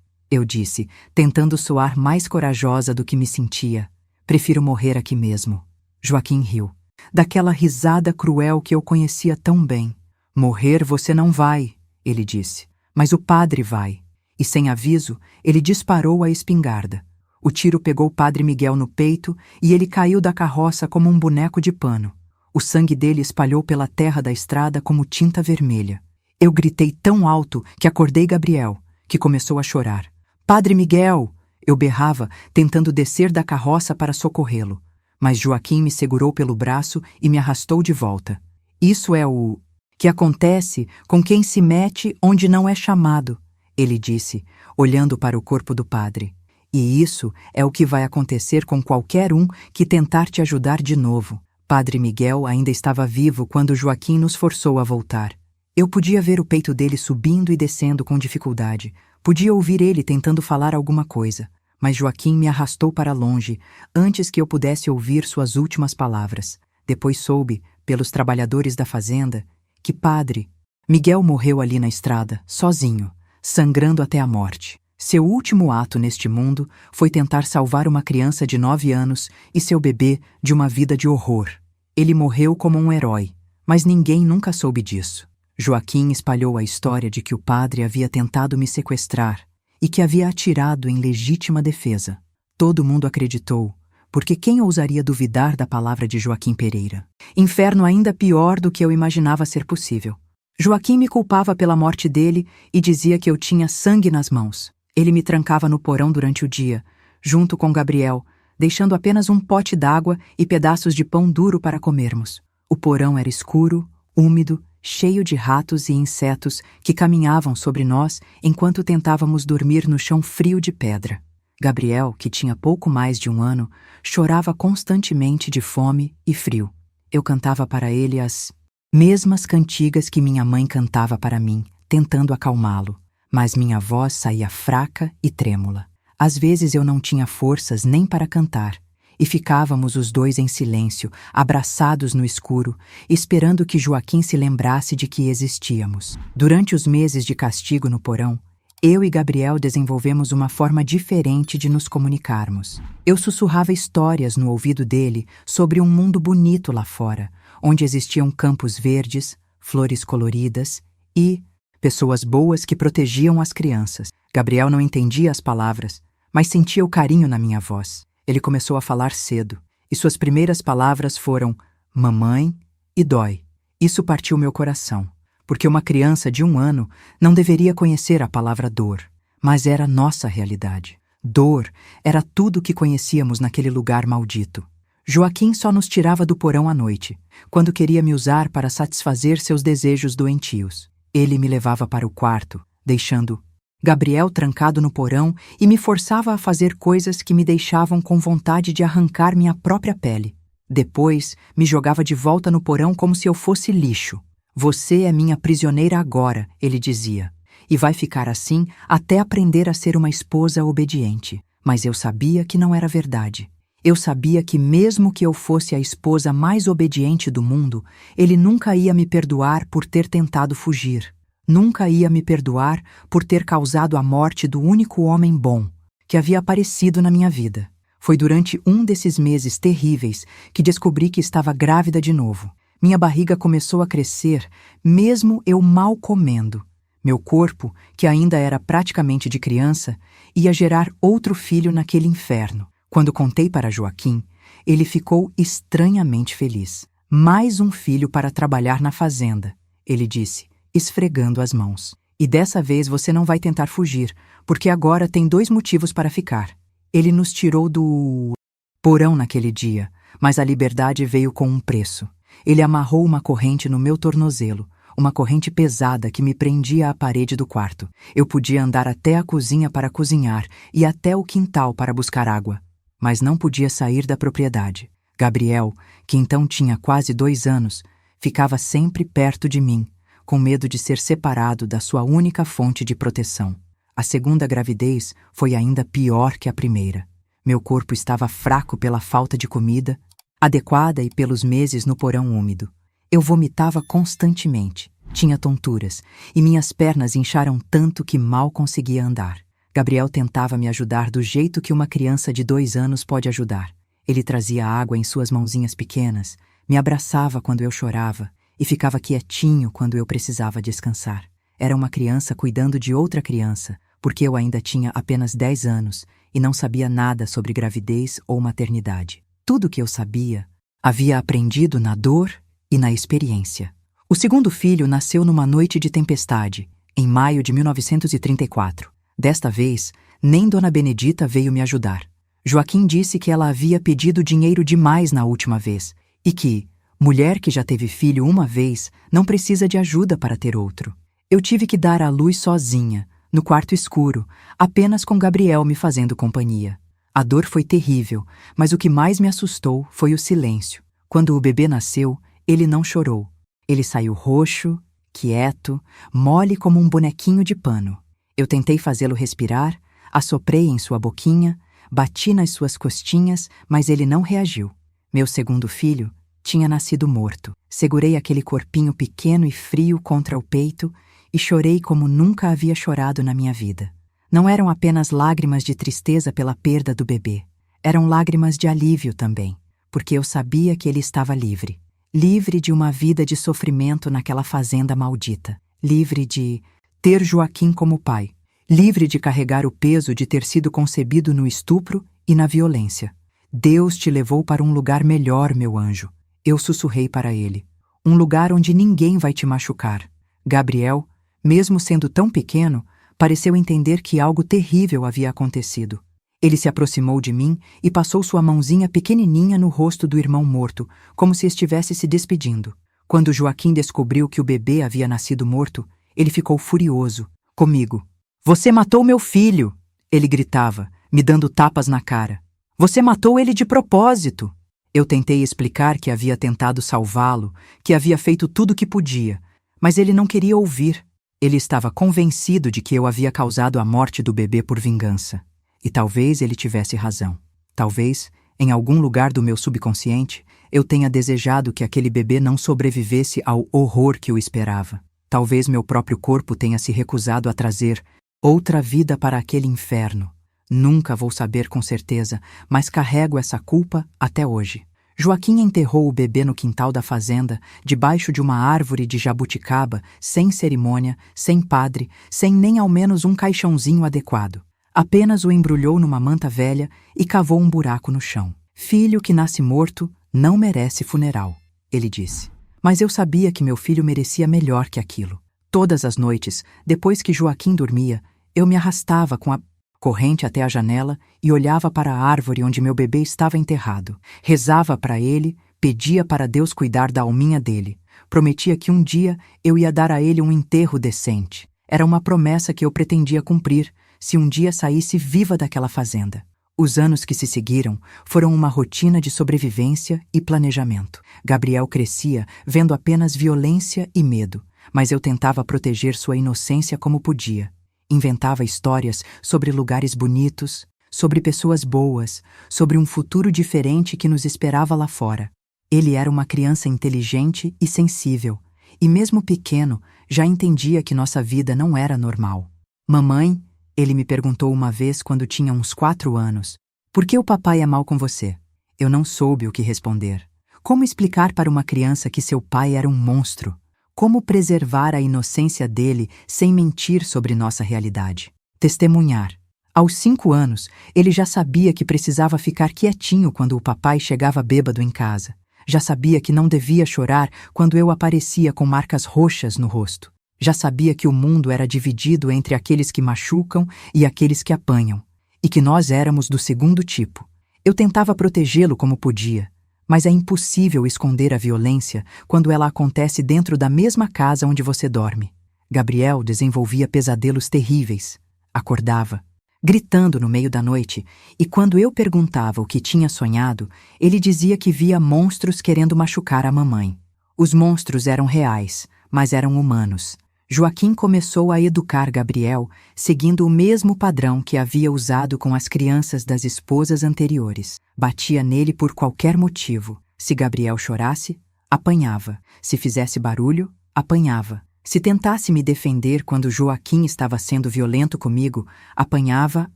eu disse, tentando soar mais corajosa do que me sentia. Prefiro morrer aqui mesmo. Joaquim riu. Daquela risada cruel que eu conhecia tão bem. Morrer você não vai, ele disse. Mas o padre vai. E sem aviso, ele disparou a espingarda. O tiro pegou o padre Miguel no peito e ele caiu da carroça como um boneco de pano. O sangue dele espalhou pela terra da estrada como tinta vermelha. Eu gritei tão alto que acordei Gabriel, que começou a chorar. Padre Miguel! Eu berrava, tentando descer da carroça para socorrê-lo. Mas Joaquim me segurou pelo braço e me arrastou de volta. Isso é o que acontece com quem se mete onde não é chamado, ele disse, olhando para o corpo do padre. E isso é o que vai acontecer com qualquer um que tentar te ajudar de novo. Padre Miguel ainda estava vivo quando Joaquim nos forçou a voltar. Eu podia ver o peito dele subindo e descendo com dificuldade. Podia ouvir ele tentando falar alguma coisa. Mas Joaquim me arrastou para longe, antes que eu pudesse ouvir suas últimas palavras. Depois soube, pelos trabalhadores da fazenda, que Padre Miguel morreu ali na estrada, sozinho, sangrando até a morte. Seu último ato neste mundo foi tentar salvar uma criança de 9 anos e seu bebê de uma vida de horror. Ele morreu como um herói, mas ninguém nunca soube disso. Joaquim espalhou a história de que o padre havia tentado me sequestrar e que havia atirado em legítima defesa. Todo mundo acreditou, porque quem ousaria duvidar da palavra de Joaquim Pereira? Inferno ainda pior do que eu imaginava ser possível. Joaquim me culpava pela morte dele e dizia que eu tinha sangue nas mãos. Ele me trancava no porão durante o dia, junto com Gabriel, deixando apenas um pote d'água e pedaços de pão duro para comermos. O porão era escuro, úmido, cheio de ratos e insetos que caminhavam sobre nós enquanto tentávamos dormir no chão frio de pedra. Gabriel, que tinha pouco mais de 1 ano, chorava constantemente de fome e frio. Eu cantava para ele as mesmas cantigas que minha mãe cantava para mim, tentando acalmá-lo, mas minha voz saía fraca e trêmula. Às vezes eu não tinha forças nem para cantar, e ficávamos os dois em silêncio, abraçados no escuro, esperando que Joaquim se lembrasse de que existíamos. Durante os meses de castigo no porão, eu e Gabriel desenvolvemos uma forma diferente de nos comunicarmos. Eu sussurrava histórias no ouvido dele sobre um mundo bonito lá fora, onde existiam campos verdes, flores coloridas e pessoas boas que protegiam as crianças. Gabriel não entendia as palavras, mas sentia o carinho na minha voz. Ele começou a falar cedo, e suas primeiras palavras foram mamãe e dói. Isso partiu meu coração, porque uma criança de 1 ano não deveria conhecer a palavra dor, mas era nossa realidade. Dor era tudo o que conhecíamos naquele lugar maldito. Joaquim só nos tirava do porão à noite, quando queria me usar para satisfazer seus desejos doentios. Ele me levava para o quarto, deixando Gabriel trancado no porão e me forçava a fazer coisas que me deixavam com vontade de arrancar minha própria pele. Depois, me jogava de volta no porão como se eu fosse lixo. Você é minha prisioneira agora, ele dizia, e vai ficar assim até aprender a ser uma esposa obediente. Mas eu sabia que não era verdade. Eu sabia que mesmo que eu fosse a esposa mais obediente do mundo, ele nunca ia me perdoar por ter tentado fugir. Nunca ia me perdoar por ter causado a morte do único homem bom que havia aparecido na minha vida. Foi durante um desses meses terríveis que descobri que estava grávida de novo. Minha barriga começou a crescer, mesmo eu mal comendo. Meu corpo, que ainda era praticamente de criança, ia gerar outro filho naquele inferno. Quando contei para Joaquim, ele ficou estranhamente feliz. Mais um filho para trabalhar na fazenda, ele disse, esfregando as mãos. E dessa vez você não vai tentar fugir, porque agora tem 2 motivos para ficar. Ele nos tirou do porão naquele dia, mas a liberdade veio com um preço. Ele amarrou uma corrente no meu tornozelo, uma corrente pesada que me prendia à parede do quarto. Eu podia andar até a cozinha para cozinhar e até o quintal para buscar água, mas não podia sair da propriedade. Gabriel, que então tinha quase 2 anos, ficava sempre perto de mim, com medo de ser separado da sua única fonte de proteção. A segunda gravidez foi ainda pior que a primeira. Meu corpo estava fraco pela falta de comida adequada e pelos meses no porão úmido. Eu vomitava constantemente, tinha tonturas, e minhas pernas incharam tanto que mal conseguia andar. Gabriel tentava me ajudar do jeito que uma criança de 2 anos pode ajudar. Ele trazia água em suas mãozinhas pequenas, me abraçava quando eu chorava e ficava quietinho quando eu precisava descansar. Era uma criança cuidando de outra criança, porque eu ainda tinha apenas 10 anos e não sabia nada sobre gravidez ou maternidade. Tudo que eu sabia, havia aprendido na dor e na experiência. O segundo filho nasceu numa noite de tempestade, em maio de 1934. Desta vez, nem Dona Benedita veio me ajudar. Joaquim disse que ela havia pedido dinheiro demais na última vez e que, mulher que já teve filho uma vez, não precisa de ajuda para ter outro. Eu tive que dar à luz sozinha, no quarto escuro, apenas com Gabriel me fazendo companhia. A dor foi terrível, mas o que mais me assustou foi o silêncio. Quando o bebê nasceu, ele não chorou. Ele saiu roxo, quieto, mole como um bonequinho de pano. Eu tentei fazê-lo respirar, assoprei em sua boquinha, bati nas suas costinhas, mas ele não reagiu. Meu segundo filho tinha nascido morto. Segurei aquele corpinho pequeno e frio contra o peito e chorei como nunca havia chorado na minha vida. Não eram apenas lágrimas de tristeza pela perda do bebê. Eram lágrimas de alívio também, porque eu sabia que ele estava livre. Livre de uma vida de sofrimento naquela fazenda maldita. Livre de ter Joaquim como pai. Livre de carregar o peso de ter sido concebido no estupro e na violência. Deus te levou para um lugar melhor, meu anjo. Eu sussurrei para ele. Um lugar onde ninguém vai te machucar. Gabriel, mesmo sendo tão pequeno, pareceu entender que algo terrível havia acontecido. Ele se aproximou de mim e passou sua mãozinha pequenininha no rosto do irmão morto, como se estivesse se despedindo. Quando Joaquim descobriu que o bebê havia nascido morto, ele ficou furioso. Comigo. Você matou meu filho! Ele gritava, me dando tapas na cara. Você matou ele de propósito! Eu tentei explicar que havia tentado salvá-lo, que havia feito tudo o que podia, mas ele não queria ouvir. Ele estava convencido de que eu havia causado a morte do bebê por vingança. E talvez ele tivesse razão. Talvez, em algum lugar do meu subconsciente, eu tenha desejado que aquele bebê não sobrevivesse ao horror que o esperava. Talvez meu próprio corpo tenha se recusado a trazer outra vida para aquele inferno. Nunca vou saber com certeza, mas carrego essa culpa até hoje. Joaquim enterrou o bebê no quintal da fazenda, debaixo de uma árvore de jabuticaba, sem cerimônia, sem padre, sem nem ao menos um caixãozinho adequado. Apenas o embrulhou numa manta velha e cavou um buraco no chão. Filho que nasce morto não merece funeral, ele disse. Mas eu sabia que meu filho merecia melhor que aquilo. Todas as noites, depois que Joaquim dormia, eu me arrastava com a corrente até a janela e olhava para a árvore onde meu bebê estava enterrado. Rezava para ele, pedia para Deus cuidar da alminha dele. Prometia que um dia eu ia dar a ele um enterro decente. Era uma promessa que eu pretendia cumprir, se um dia saísse viva daquela fazenda. Os anos que se seguiram foram uma rotina de sobrevivência e planejamento. Gabriel crescia vendo apenas violência e medo, mas eu tentava proteger sua inocência como podia. Inventava histórias sobre lugares bonitos, sobre pessoas boas, sobre um futuro diferente que nos esperava lá fora. Ele era uma criança inteligente e sensível, e mesmo pequeno, já entendia que nossa vida não era normal. Mamãe, ele me perguntou uma vez quando tinha uns 4 anos, por que o papai é mal com você? Eu não soube o que responder. Como explicar para uma criança que seu pai era um monstro? Como preservar a inocência dele sem mentir sobre nossa realidade? Testemunhar. Aos 5 anos, ele já sabia que precisava ficar quietinho quando o papai chegava bêbado em casa. Já sabia que não devia chorar quando eu aparecia com marcas roxas no rosto. Já sabia que o mundo era dividido entre aqueles que machucam e aqueles que apanham, e que nós éramos do segundo tipo. Eu tentava protegê-lo como podia, mas é impossível esconder a violência quando ela acontece dentro da mesma casa onde você dorme. Gabriel desenvolvia pesadelos terríveis. Acordava, gritando no meio da noite, e quando eu perguntava o que tinha sonhado, ele dizia que via monstros querendo machucar a mamãe. Os monstros eram reais, mas eram humanos. Joaquim começou a educar Gabriel, seguindo o mesmo padrão que havia usado com as crianças das esposas anteriores. Batia nele por qualquer motivo. Se Gabriel chorasse, apanhava. Se fizesse barulho, apanhava. Se tentasse me defender quando Joaquim estava sendo violento comigo, apanhava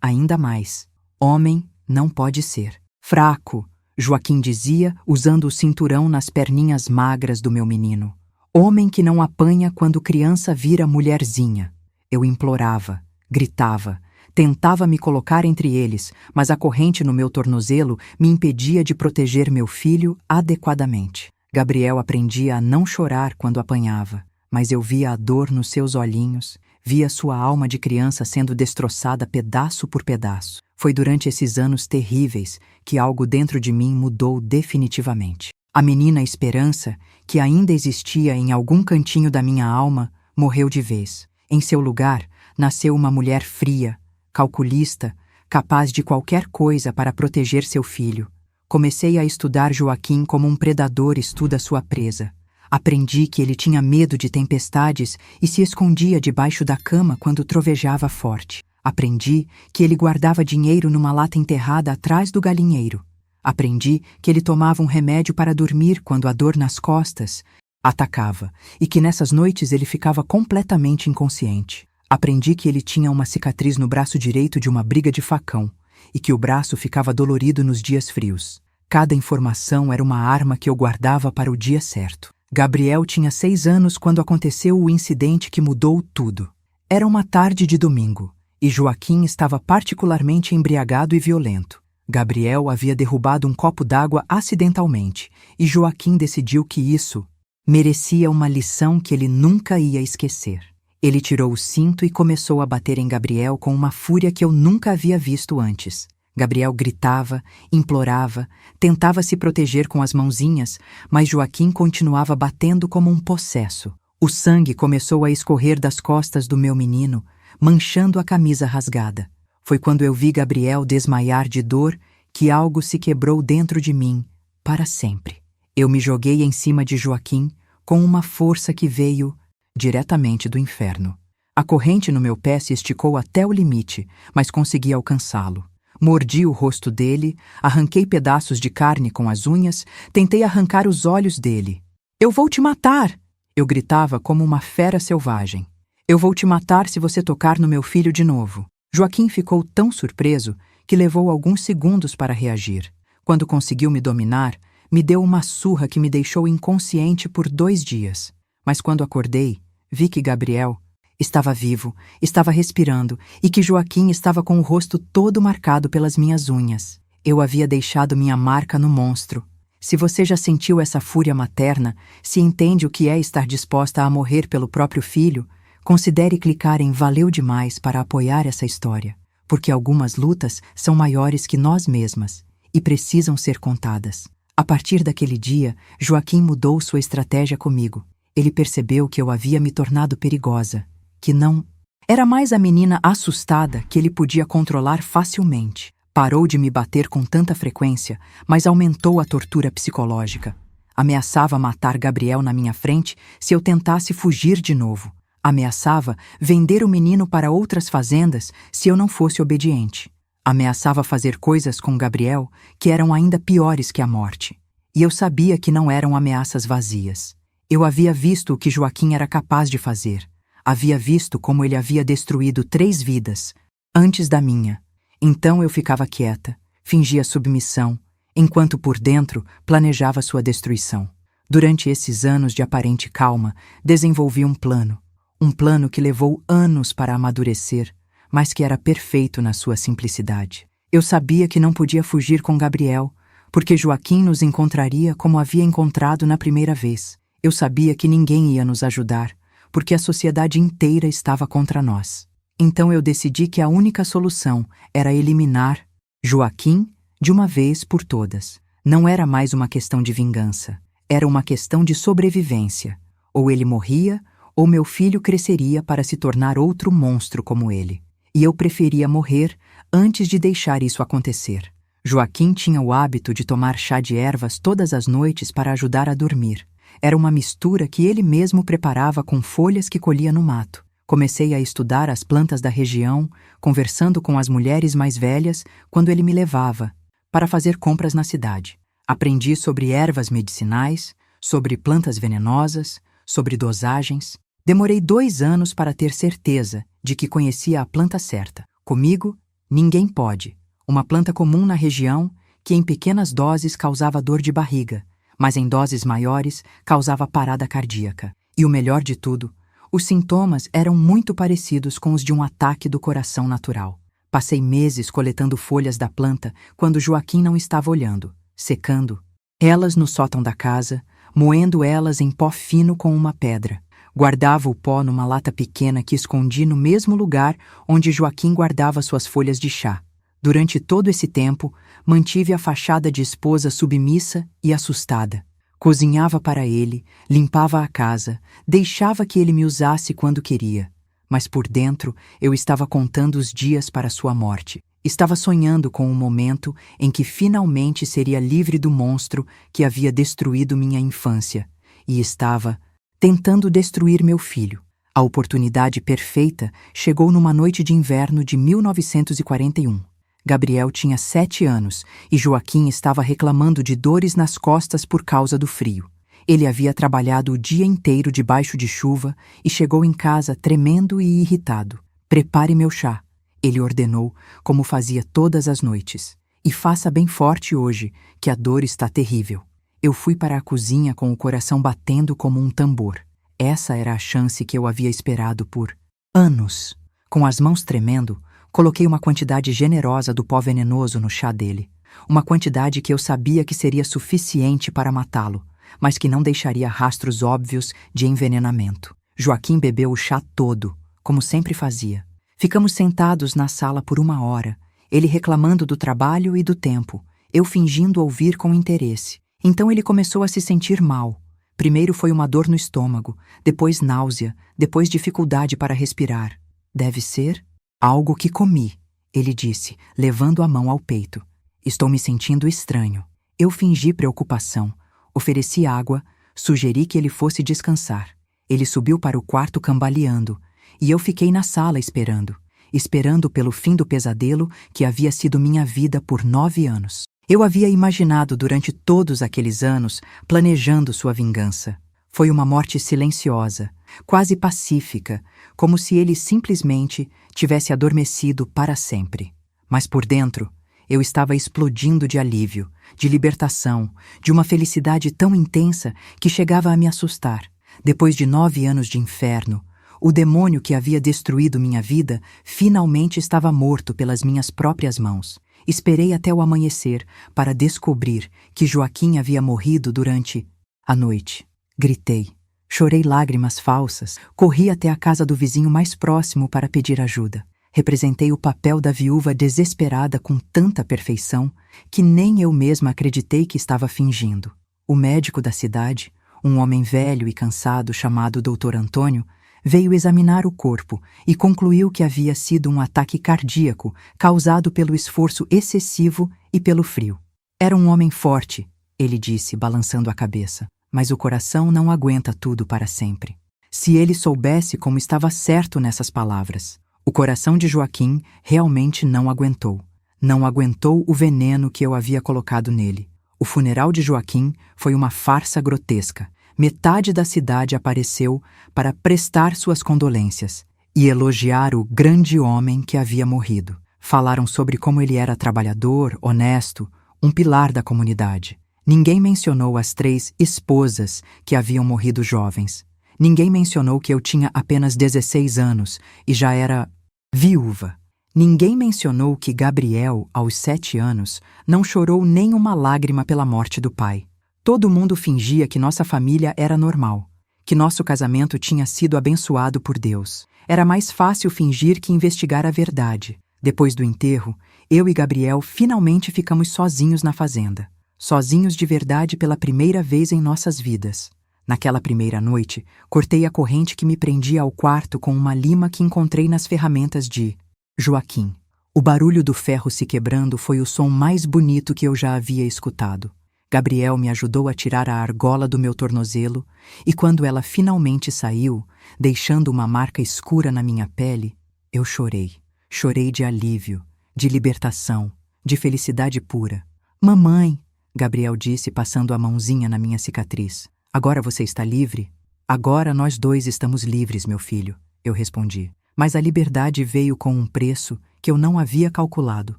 ainda mais. Homem não pode ser fraco, Joaquim dizia, usando o cinturão nas perninhas magras do meu menino. Homem que não apanha quando criança vira mulherzinha. Eu implorava, gritava, tentava me colocar entre eles, mas a corrente no meu tornozelo me impedia de proteger meu filho adequadamente. Gabriel aprendia a não chorar quando apanhava, mas eu via a dor nos seus olhinhos, via sua alma de criança sendo destroçada pedaço por pedaço. Foi durante esses anos terríveis que algo dentro de mim mudou definitivamente. A menina Esperança, que ainda existia em algum cantinho da minha alma, morreu de vez. Em seu lugar, nasceu uma mulher fria, calculista, capaz de qualquer coisa para proteger seu filho. Comecei a estudar Joaquim como um predador estuda sua presa. Aprendi que ele tinha medo de tempestades e se escondia debaixo da cama quando trovejava forte. Aprendi que ele guardava dinheiro numa lata enterrada atrás do galinheiro. Aprendi que ele tomava um remédio para dormir quando a dor nas costas atacava e que nessas noites ele ficava completamente inconsciente. Aprendi que ele tinha uma cicatriz no braço direito de uma briga de facão e que o braço ficava dolorido nos dias frios. Cada informação era uma arma que eu guardava para o dia certo. Gabriel tinha 6 anos quando aconteceu o incidente que mudou tudo. Era uma tarde de domingo e Joaquim estava particularmente embriagado e violento. Gabriel havia derrubado um copo d'água acidentalmente e Joaquim decidiu que isso merecia uma lição que ele nunca ia esquecer. Ele tirou o cinto e começou a bater em Gabriel com uma fúria que eu nunca havia visto antes. Gabriel gritava, implorava, tentava se proteger com as mãozinhas, mas Joaquim continuava batendo como um possesso. O sangue começou a escorrer das costas do meu menino, manchando a camisa rasgada. Foi quando eu vi Gabriel desmaiar de dor que algo se quebrou dentro de mim, para sempre. Eu me joguei em cima de Joaquim com uma força que veio diretamente do inferno. A corrente no meu pé se esticou até o limite, mas consegui alcançá-lo. Mordi o rosto dele, arranquei pedaços de carne com as unhas, tentei arrancar os olhos dele. "Eu vou te matar!" Eu gritava como uma fera selvagem. "Eu vou te matar se você tocar no meu filho de novo." Joaquim ficou tão surpreso que levou alguns segundos para reagir. Quando conseguiu me dominar, me deu uma surra que me deixou inconsciente por 2 dias. Mas quando acordei, vi que Gabriel estava vivo, estava respirando e que Joaquim estava com o rosto todo marcado pelas minhas unhas. Eu havia deixado minha marca no monstro. Se você já sentiu essa fúria materna, se entende o que é estar disposta a morrer pelo próprio filho, considere clicar em Valeu Demais para apoiar essa história, porque algumas lutas são maiores que nós mesmas e precisam ser contadas. A partir daquele dia, Joaquim mudou sua estratégia comigo. Ele percebeu que eu havia me tornado perigosa, que não era mais a menina assustada que ele podia controlar facilmente. Parou de me bater com tanta frequência, mas aumentou a tortura psicológica. Ameaçava matar Gabriel na minha frente se eu tentasse fugir de novo. Ameaçava vender o menino para outras fazendas se eu não fosse obediente. Ameaçava fazer coisas com Gabriel que eram ainda piores que a morte. E eu sabia que não eram ameaças vazias. Eu havia visto o que Joaquim era capaz de fazer. Havia visto como ele havia destruído 3 vidas, antes da minha. Então eu ficava quieta, fingia submissão, enquanto por dentro planejava sua destruição. Durante esses anos de aparente calma, desenvolvi um plano que levou anos para amadurecer, mas que era perfeito na sua simplicidade. Eu sabia que não podia fugir com Gabriel, porque Joaquim nos encontraria como havia encontrado na primeira vez. Eu sabia que ninguém ia nos ajudar, porque a sociedade inteira estava contra nós. Então eu decidi que a única solução era eliminar Joaquim de uma vez por todas. Não era mais uma questão de vingança, era uma questão de sobrevivência. Ou ele morria, ou meu filho cresceria para se tornar outro monstro como ele. E eu preferia morrer antes de deixar isso acontecer. Joaquim tinha o hábito de tomar chá de ervas todas as noites para ajudar a dormir. Era uma mistura que ele mesmo preparava com folhas que colhia no mato. Comecei a estudar as plantas da região, conversando com as mulheres mais velhas quando ele me levava para fazer compras na cidade. Aprendi sobre ervas medicinais, sobre plantas venenosas, sobre dosagens. Demorei 2 anos para ter certeza de que conhecia a planta certa. Comigo, ninguém pode. Uma planta comum na região que em pequenas doses causava dor de barriga, mas em doses maiores causava parada cardíaca. E o melhor de tudo, os sintomas eram muito parecidos com os de um ataque do coração natural. Passei meses coletando folhas da planta quando Joaquim não estava olhando, secando elas no sótão da casa, moendo elas em pó fino com uma pedra. Guardava o pó numa lata pequena que escondi no mesmo lugar onde Joaquim guardava suas folhas de chá. Durante todo esse tempo, mantive a fachada de esposa submissa e assustada. Cozinhava para ele, limpava a casa, deixava que ele me usasse quando queria. Mas por dentro eu estava contando os dias para sua morte. Estava sonhando com o momento em que finalmente seria livre do monstro que havia destruído minha infância. E estava tentando destruir meu filho. A oportunidade perfeita chegou numa noite de inverno de 1941. Gabriel tinha 7 anos e Joaquim estava reclamando de dores nas costas por causa do frio. Ele havia trabalhado o dia inteiro debaixo de chuva e chegou em casa tremendo e irritado. "Prepare meu chá", ele ordenou, como fazia todas as noites. "E faça bem forte hoje, que a dor está terrível." Eu fui para a cozinha com o coração batendo como um tambor. Essa era a chance que eu havia esperado por anos. Com as mãos tremendo, coloquei uma quantidade generosa do pó venenoso no chá dele. Uma quantidade que eu sabia que seria suficiente para matá-lo, mas que não deixaria rastros óbvios de envenenamento. Joaquim bebeu o chá todo, como sempre fazia. Ficamos sentados na sala por 1 hora, ele reclamando do trabalho e do tempo, eu fingindo ouvir com interesse. Então ele começou a se sentir mal. Primeiro foi uma dor no estômago, depois náusea, depois dificuldade para respirar. "Deve ser algo que comi", ele disse, levando a mão ao peito. "Estou me sentindo estranho." Eu fingi preocupação, ofereci água, sugeri que ele fosse descansar. Ele subiu para o quarto cambaleando, e eu fiquei na sala esperando pelo fim do pesadelo que havia sido minha vida por 9 anos. Eu havia imaginado durante todos aqueles anos, planejando sua vingança. Foi uma morte silenciosa, quase pacífica, como se ele simplesmente tivesse adormecido para sempre. Mas por dentro, eu estava explodindo de alívio, de libertação, de uma felicidade tão intensa que chegava a me assustar. Depois de 9 anos de inferno, o demônio que havia destruído minha vida finalmente estava morto pelas minhas próprias mãos. Esperei até o amanhecer para descobrir que Joaquim havia morrido durante a noite. Gritei, chorei lágrimas falsas, corri até a casa do vizinho mais próximo para pedir ajuda. Representei o papel da viúva desesperada com tanta perfeição que nem eu mesma acreditei que estava fingindo. O médico da cidade, um homem velho e cansado chamado Dr. Antônio, veio examinar o corpo e concluiu que havia sido um ataque cardíaco causado pelo esforço excessivo e pelo frio. "Era um homem forte", ele disse, balançando a cabeça, "mas o coração não aguenta tudo para sempre." Se ele soubesse como estava certo nessas palavras. O coração de Joaquim realmente não aguentou. Não aguentou o veneno que eu havia colocado nele. O funeral de Joaquim foi uma farsa grotesca. Metade da cidade apareceu para prestar suas condolências e elogiar o grande homem que havia morrido. Falaram sobre como ele era trabalhador, honesto, um pilar da comunidade. Ninguém mencionou as 3 esposas que haviam morrido jovens. Ninguém mencionou que eu tinha apenas 16 anos e já era viúva. Ninguém mencionou que Gabriel, aos 7 anos, não chorou nem uma lágrima pela morte do pai. Todo mundo fingia que nossa família era normal, que nosso casamento tinha sido abençoado por Deus. Era mais fácil fingir que investigar a verdade. Depois do enterro, eu e Gabriel finalmente ficamos sozinhos na fazenda. Sozinhos de verdade pela primeira vez em nossas vidas. Naquela primeira noite, cortei a corrente que me prendia ao quarto com uma lima que encontrei nas ferramentas de Joaquim. O barulho do ferro se quebrando foi o som mais bonito que eu já havia escutado. Gabriel me ajudou a tirar a argola do meu tornozelo e quando ela finalmente saiu, deixando uma marca escura na minha pele, eu chorei. Chorei de alívio, de libertação, de felicidade pura. "Mamãe", Gabriel disse passando a mãozinha na minha cicatriz. Agora você está livre? Agora nós dois estamos livres, meu filho, eu respondi. Mas a liberdade veio com um preço que eu não havia calculado.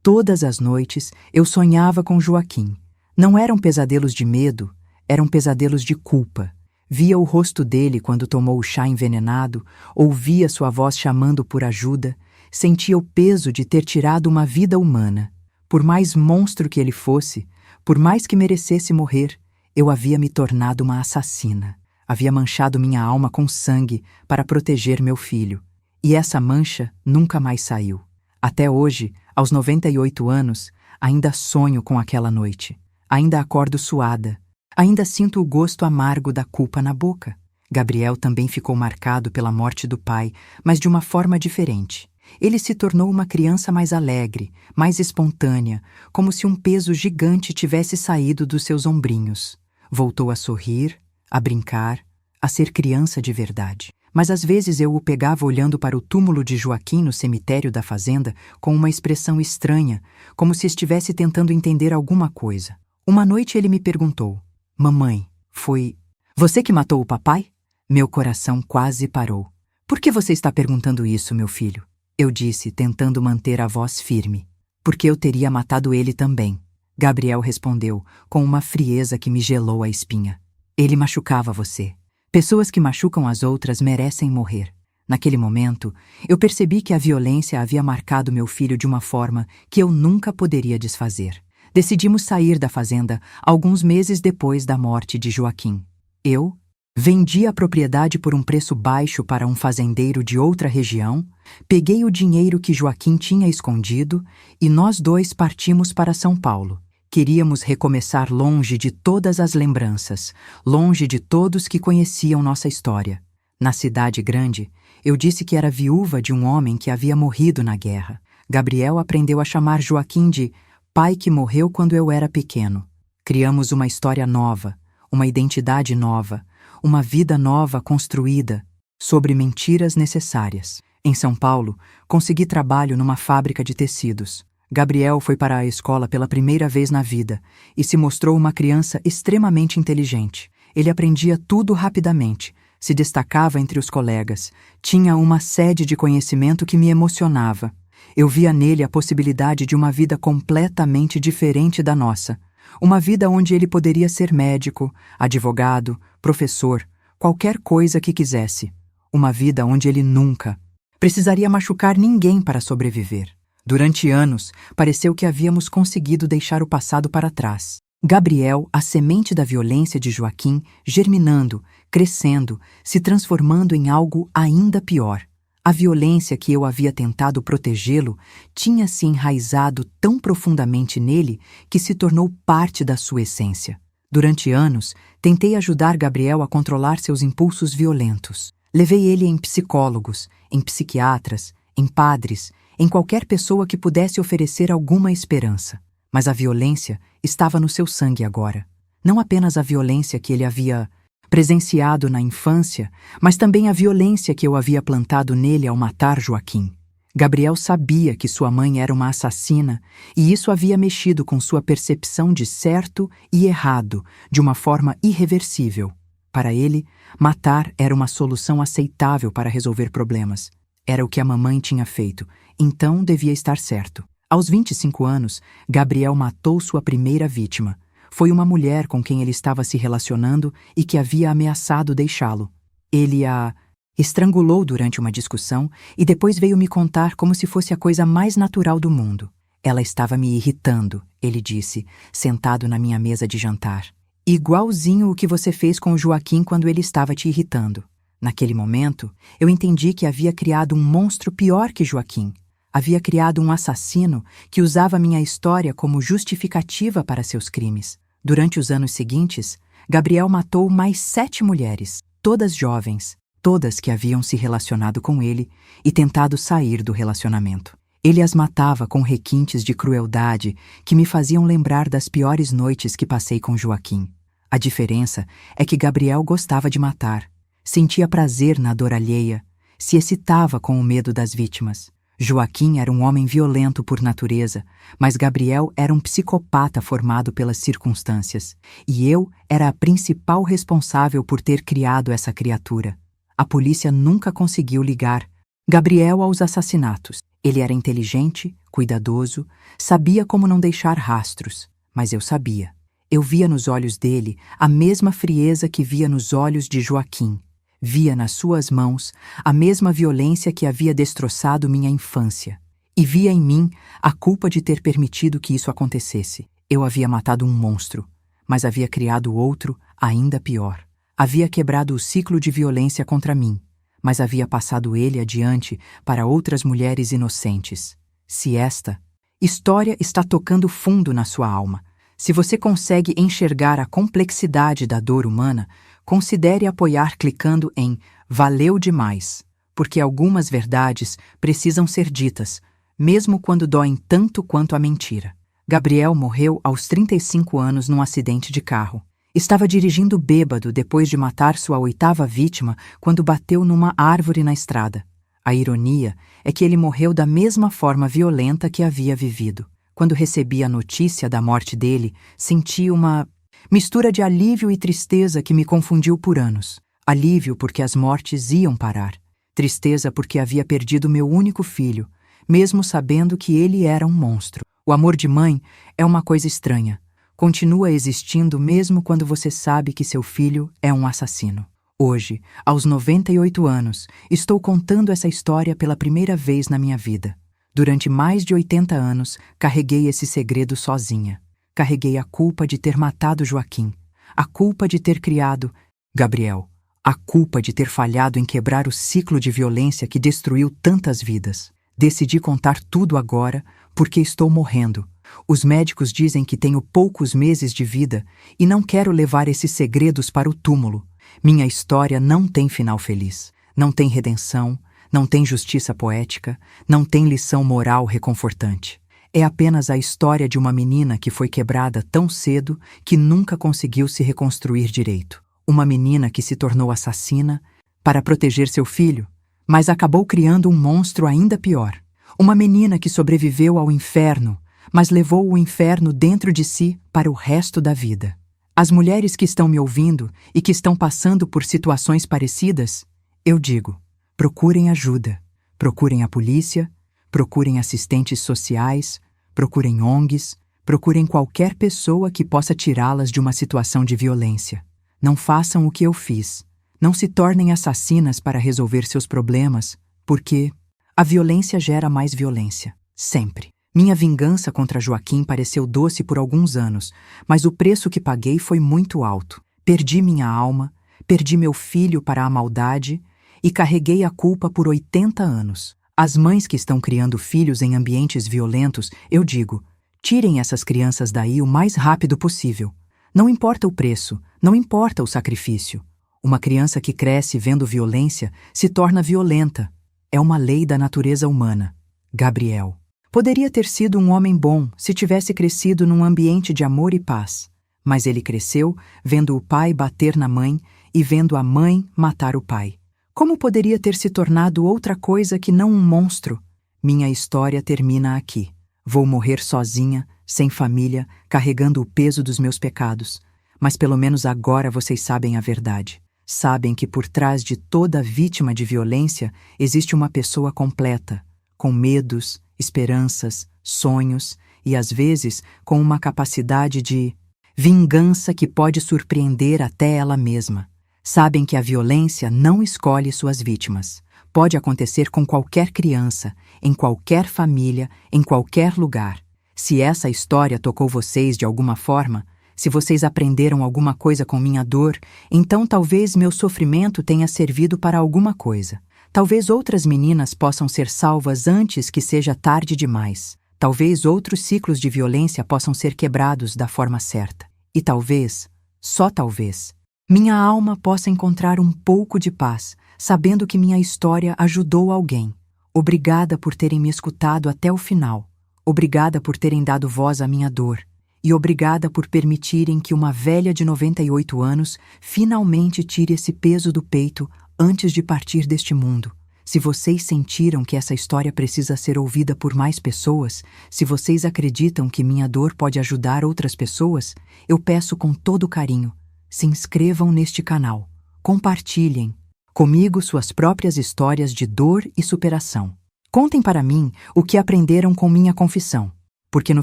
Todas as noites eu sonhava com Joaquim. Não eram pesadelos de medo, eram pesadelos de culpa. Via o rosto dele quando tomou o chá envenenado, ouvia sua voz chamando por ajuda, sentia o peso de ter tirado uma vida humana. Por mais monstro que ele fosse, por mais que merecesse morrer, eu havia me tornado uma assassina. Havia manchado minha alma com sangue para proteger meu filho. E essa mancha nunca mais saiu. Até hoje, aos 98 anos, ainda sonho com aquela noite. Ainda acordo suada. Ainda sinto o gosto amargo da culpa na boca. Gabriel também ficou marcado pela morte do pai, mas de uma forma diferente. Ele se tornou uma criança mais alegre, mais espontânea, como se um peso gigante tivesse saído dos seus ombrinhos. Voltou a sorrir, a brincar, a ser criança de verdade. Mas às vezes eu o pegava olhando para o túmulo de Joaquim no cemitério da fazenda com uma expressão estranha, como se estivesse tentando entender alguma coisa. Uma noite ele me perguntou: Mamãe, foi você que matou o papai? Meu coração quase parou. Por que você está perguntando isso, meu filho? Eu disse, tentando manter a voz firme. Porque eu teria matado ele também. Gabriel respondeu, com uma frieza que me gelou a espinha. Ele machucava você. Pessoas que machucam as outras merecem morrer. Naquele momento, eu percebi que a violência havia marcado meu filho de uma forma que eu nunca poderia desfazer. Decidimos sair da fazenda alguns meses depois da morte de Joaquim. Eu vendi a propriedade por um preço baixo para um fazendeiro de outra região, peguei o dinheiro que Joaquim tinha escondido e nós dois partimos para São Paulo. Queríamos recomeçar longe de todas as lembranças, longe de todos que conheciam nossa história. Na cidade grande, eu disse que era viúva de um homem que havia morrido na guerra. Gabriel aprendeu a chamar Joaquim de pai que morreu quando eu era pequeno. Criamos uma história nova, uma identidade nova, uma vida nova construída sobre mentiras necessárias. Em São Paulo, consegui trabalho numa fábrica de tecidos. Gabriel foi para a escola pela primeira vez na vida e se mostrou uma criança extremamente inteligente. Ele aprendia tudo rapidamente, se destacava entre os colegas, tinha uma sede de conhecimento que me emocionava. Eu via nele a possibilidade de uma vida completamente diferente da nossa. Uma vida onde ele poderia ser médico, advogado, professor, qualquer coisa que quisesse. Uma vida onde ele nunca precisaria machucar ninguém para sobreviver. Durante anos, pareceu que havíamos conseguido deixar o passado para trás. Gabriel, a semente da violência de Joaquim, germinando, crescendo, se transformando em algo ainda pior. A violência que eu havia tentado protegê-lo tinha se enraizado tão profundamente nele que se tornou parte da sua essência. Durante anos, tentei ajudar Gabriel a controlar seus impulsos violentos. Levei ele em psicólogos, em psiquiatras, em padres, em qualquer pessoa que pudesse oferecer alguma esperança. Mas a violência estava no seu sangue agora. Não apenas a violência que ele havia presenciado na infância, mas também a violência que eu havia plantado nele ao matar Joaquim. Gabriel sabia que sua mãe era uma assassina e isso havia mexido com sua percepção de certo e errado de uma forma irreversível. Para ele, matar era uma solução aceitável para resolver problemas. Era o que a mamãe tinha feito, então devia estar certo. Aos 25 anos, Gabriel matou sua primeira vítima. Foi uma mulher com quem ele estava se relacionando e que havia ameaçado deixá-lo. Ele a estrangulou durante uma discussão e depois veio me contar como se fosse a coisa mais natural do mundo. Ela estava me irritando, ele disse, sentado na minha mesa de jantar. Igualzinho o que você fez com o Joaquim quando ele estava te irritando. Naquele momento, eu entendi que havia criado um monstro pior que Joaquim. Havia criado um assassino que usava minha história como justificativa para seus crimes. Durante os anos seguintes, Gabriel matou mais 7 mulheres, todas jovens, todas que haviam se relacionado com ele e tentado sair do relacionamento. Ele as matava com requintes de crueldade que me faziam lembrar das piores noites que passei com Joaquim. A diferença é que Gabriel gostava de matar, sentia prazer na dor alheia, se excitava com o medo das vítimas. Joaquim era um homem violento por natureza, mas Gabriel era um psicopata formado pelas circunstâncias, e eu era a principal responsável por ter criado essa criatura. A polícia nunca conseguiu ligar Gabriel aos assassinatos. Ele era inteligente, cuidadoso, sabia como não deixar rastros, mas eu sabia. Eu via nos olhos dele a mesma frieza que via nos olhos de Joaquim. Via nas suas mãos a mesma violência que havia destroçado minha infância. E via em mim a culpa de ter permitido que isso acontecesse. Eu havia matado um monstro, mas havia criado outro ainda pior. Havia quebrado o ciclo de violência contra mim, mas havia passado ele adiante para outras mulheres inocentes. Se esta história está tocando fundo na sua alma, se você consegue enxergar a complexidade da dor humana, considere apoiar clicando em Valeu demais, porque algumas verdades precisam ser ditas, mesmo quando doem tanto quanto a mentira. Gabriel morreu aos 35 anos num acidente de carro. Estava dirigindo bêbado depois de matar sua 8ª vítima quando bateu numa árvore na estrada. A ironia é que ele morreu da mesma forma violenta que havia vivido. Quando recebi a notícia da morte dele, senti uma mistura de alívio e tristeza que me confundiu por anos. Alívio porque as mortes iam parar. Tristeza porque havia perdido meu único filho, mesmo sabendo que ele era um monstro. O amor de mãe é uma coisa estranha. Continua existindo mesmo quando você sabe que seu filho é um assassino. Hoje, aos 98 anos, estou contando essa história pela primeira vez na minha vida. Durante mais de 80 anos, carreguei esse segredo sozinha. Carreguei a culpa de ter matado Joaquim, a culpa de ter criado Gabriel, a culpa de ter falhado em quebrar o ciclo de violência que destruiu tantas vidas. Decidi contar tudo agora porque estou morrendo. Os médicos dizem que tenho poucos meses de vida e não quero levar esses segredos para o túmulo. Minha história não tem final feliz, não tem redenção, não tem justiça poética, não tem lição moral reconfortante. É apenas a história de uma menina que foi quebrada tão cedo que nunca conseguiu se reconstruir direito. Uma menina que se tornou assassina para proteger seu filho, mas acabou criando um monstro ainda pior. Uma menina que sobreviveu ao inferno, mas levou o inferno dentro de si para o resto da vida. As mulheres que estão me ouvindo e que estão passando por situações parecidas, eu digo: procurem ajuda, procurem a polícia, procurem assistentes sociais, procurem ONGs, procurem qualquer pessoa que possa tirá-las de uma situação de violência. Não façam o que eu fiz. Não se tornem assassinas para resolver seus problemas, porque a violência gera mais violência, sempre. Minha vingança contra Joaquim pareceu doce por alguns anos, mas o preço que paguei foi muito alto. Perdi minha alma, perdi meu filho para a maldade e carreguei a culpa por 80 anos. Às mães que estão criando filhos em ambientes violentos, eu digo: tirem essas crianças daí o mais rápido possível. Não importa o preço, não importa o sacrifício. Uma criança que cresce vendo violência se torna violenta. É uma lei da natureza humana. Gabriel poderia ter sido um homem bom se tivesse crescido num ambiente de amor e paz, mas ele cresceu vendo o pai bater na mãe e vendo a mãe matar o pai. Como poderia ter se tornado outra coisa que não um monstro? Minha história termina aqui. Vou morrer sozinha, sem família, carregando o peso dos meus pecados. Mas pelo menos agora vocês sabem a verdade. Sabem que por trás de toda vítima de violência existe uma pessoa completa, com medos, esperanças, sonhos e, às vezes, com uma capacidade de vingança que pode surpreender até ela mesma. Sabem que a violência não escolhe suas vítimas. Pode acontecer com qualquer criança, em qualquer família, em qualquer lugar. Se essa história tocou vocês de alguma forma, se vocês aprenderam alguma coisa com minha dor, então talvez meu sofrimento tenha servido para alguma coisa. Talvez outras meninas possam ser salvas antes que seja tarde demais. Talvez outros ciclos de violência possam ser quebrados da forma certa. E talvez, só talvez, minha alma possa encontrar um pouco de paz, sabendo que minha história ajudou alguém. Obrigada por terem me escutado até o final. Obrigada por terem dado voz à minha dor. E obrigada por permitirem que uma velha de 98 anos finalmente tire esse peso do peito antes de partir deste mundo. Se vocês sentiram que essa história precisa ser ouvida por mais pessoas, se vocês acreditam que minha dor pode ajudar outras pessoas, eu peço com todo carinho, se inscrevam neste canal, compartilhem comigo suas próprias histórias de dor e superação. Contem para mim o que aprenderam com minha confissão, porque no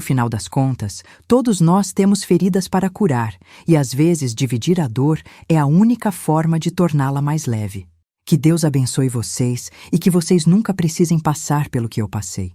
final das contas, todos nós temos feridas para curar e às vezes dividir a dor é a única forma de torná-la mais leve. Que Deus abençoe vocês e que vocês nunca precisem passar pelo que eu passei.